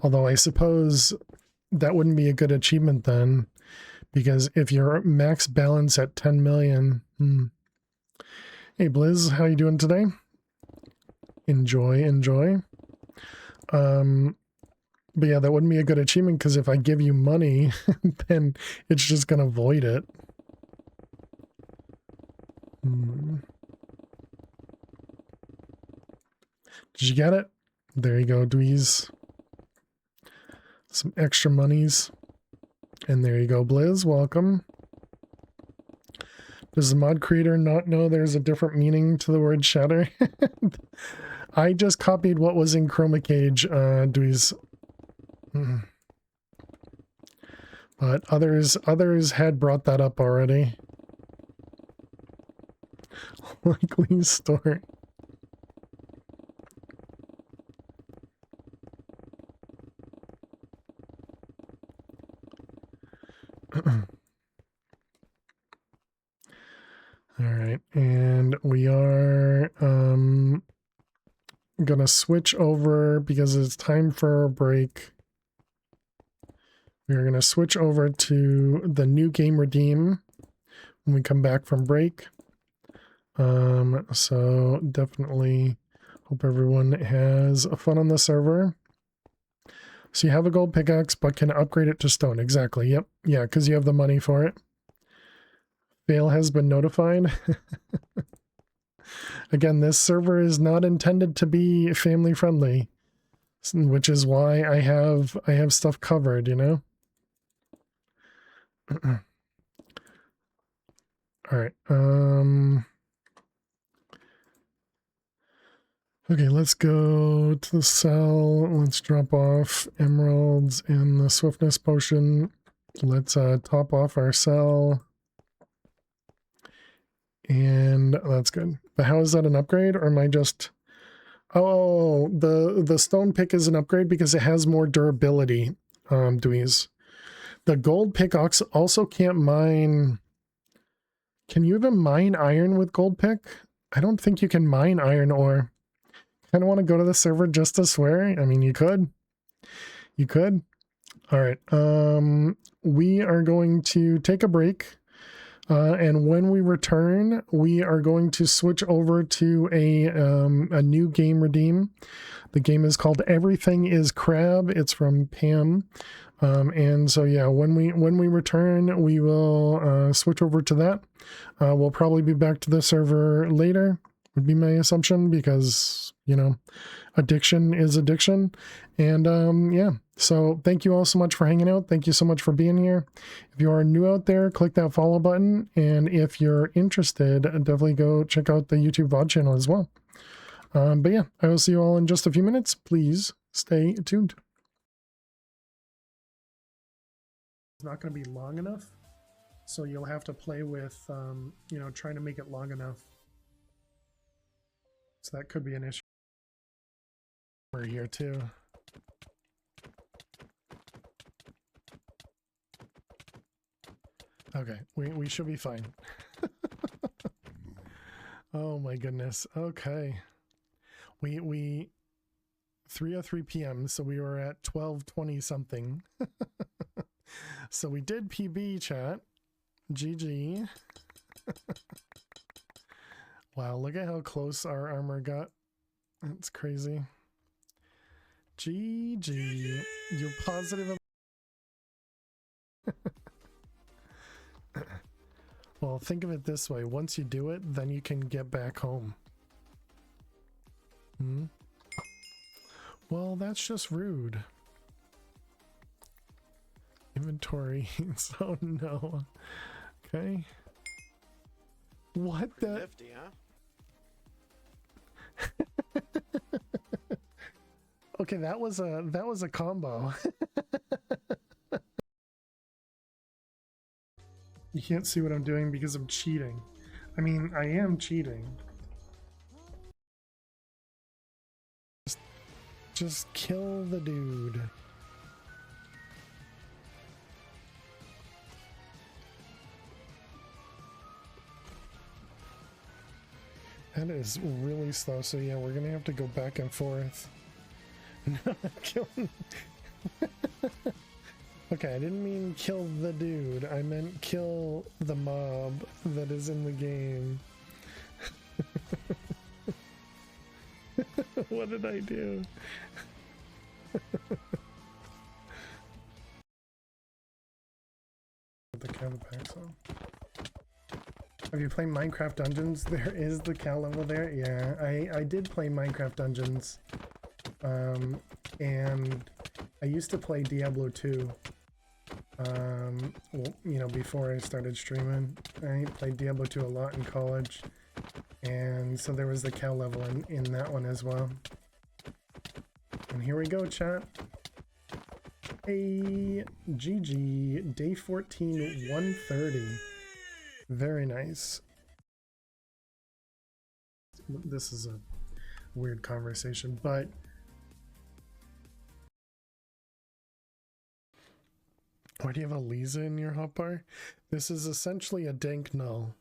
Although I suppose that wouldn't be a good achievement then, because if your max balance at 10 million... Hey Blizz, how you doing today? Enjoy. But yeah, that wouldn't be a good achievement, because if I give you money, then it's just gonna void it. Did you get it? There you go, Dweez. Some extra monies. And there you go, Blizz, welcome. Does the mod creator not know there's a different meaning to the word shatter? I just copied what was in Chroma Cage, Dweez. But others had brought that up already. Likely store. All right, and we are gonna switch over because it's time for a break. We're gonna switch over to the new game redeem when we come back from break. So definitely hope everyone has fun on the server. So you have a gold pickaxe, but can upgrade it to stone. Exactly. Yep. Yeah, because you have the money for it. Fail has been notified. Again, this server is not intended to be family friendly, which is why I have stuff covered, All right. Okay, let's go to the cell. Let's drop off emeralds and the swiftness potion. Let's top off our cell. And that's good. But how is that an upgrade, or am I just... Oh, the stone pick is an upgrade because it has more durability, Dweez. The gold pickaxe also can't mine... Can you even mine iron with gold pick? I don't think you can mine iron ore. Kind of want to go to the server just to swear. I mean, you could. You could. All right. We are going to take a break. And when we return, we are going to switch over to a new game redeem. The game is called Everything is Crab. It's from Pam. And so, yeah, when we return, we will switch over to that. We'll probably be back to the server later, would be my assumption, because, addiction is addiction. And yeah, so thank you all so much for hanging out. Thank you so much for being here. If you are new out there, click that follow button. And if you're interested, definitely go check out the YouTube VOD channel as well. But yeah, I will see you all in just a few minutes. Please stay tuned. It's not going to be long enough, so you'll have to play with, trying to make it long enough. So that could be an issue. We're here too. Okay, we should be fine. Oh my goodness. Okay. We 3:03 p.m. so we were at 12:20 something. So we did PB, chat. GG. Wow, look at how close our armor got. That's crazy. GG. You're positive. Well, think of it this way. Once you do it, then you can get back home. Well, that's just rude. Inventory. So no. Okay. What the? Nifty, huh? Okay, that was a combo. You can't see what I'm doing because I'm cheating. I mean, I am cheating. Just kill the dude. That is really slow, so yeah, we're gonna have to go back and forth. No, kill him. Okay, I didn't mean kill the dude. I meant kill the mob that is in the game. What did I do? The cow packs on. Have you played Minecraft Dungeons? There is the cow level there. Yeah, I did play Minecraft Dungeons. And I used to play Diablo 2. Well, you know, before I started streaming. I played Diablo 2 a lot in college. And so there was the cow level in that one as well. And here we go, chat. Hey, GG, day 14, 130. Very nice. This is a weird conversation, but why do you have a Lisa in your hotbar? This is essentially a dank null.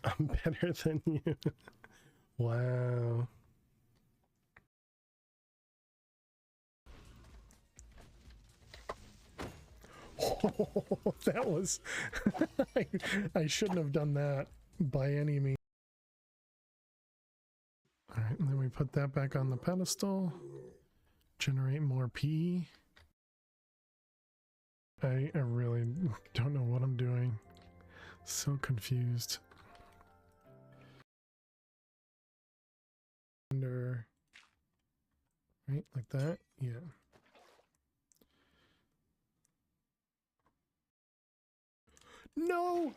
I'm better than you. Wow. Oh, that was... I shouldn't have done that by any means. Alright, and then we put that back on the pedestal. Generate more P. I really don't know what I'm doing. So confused. Under... Right, like that? Yeah. No!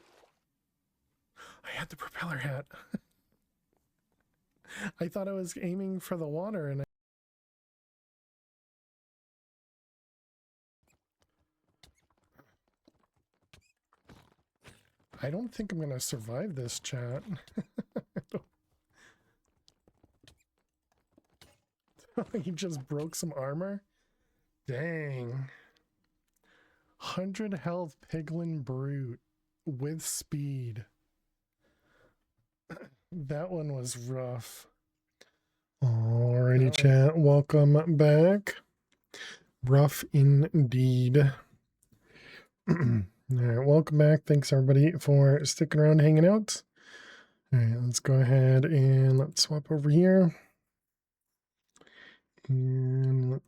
I had the propeller hat. I thought I was aiming for the water and I don't think I'm gonna survive this, chat. He just broke some armor? Dang. 100 health Piglin Brute with speed. That one was rough. Alrighty, chat. Welcome back. Rough indeed. Alright, welcome back. Thanks everybody for sticking around, hanging out. Alright, let's go ahead and let's swap over here. And let's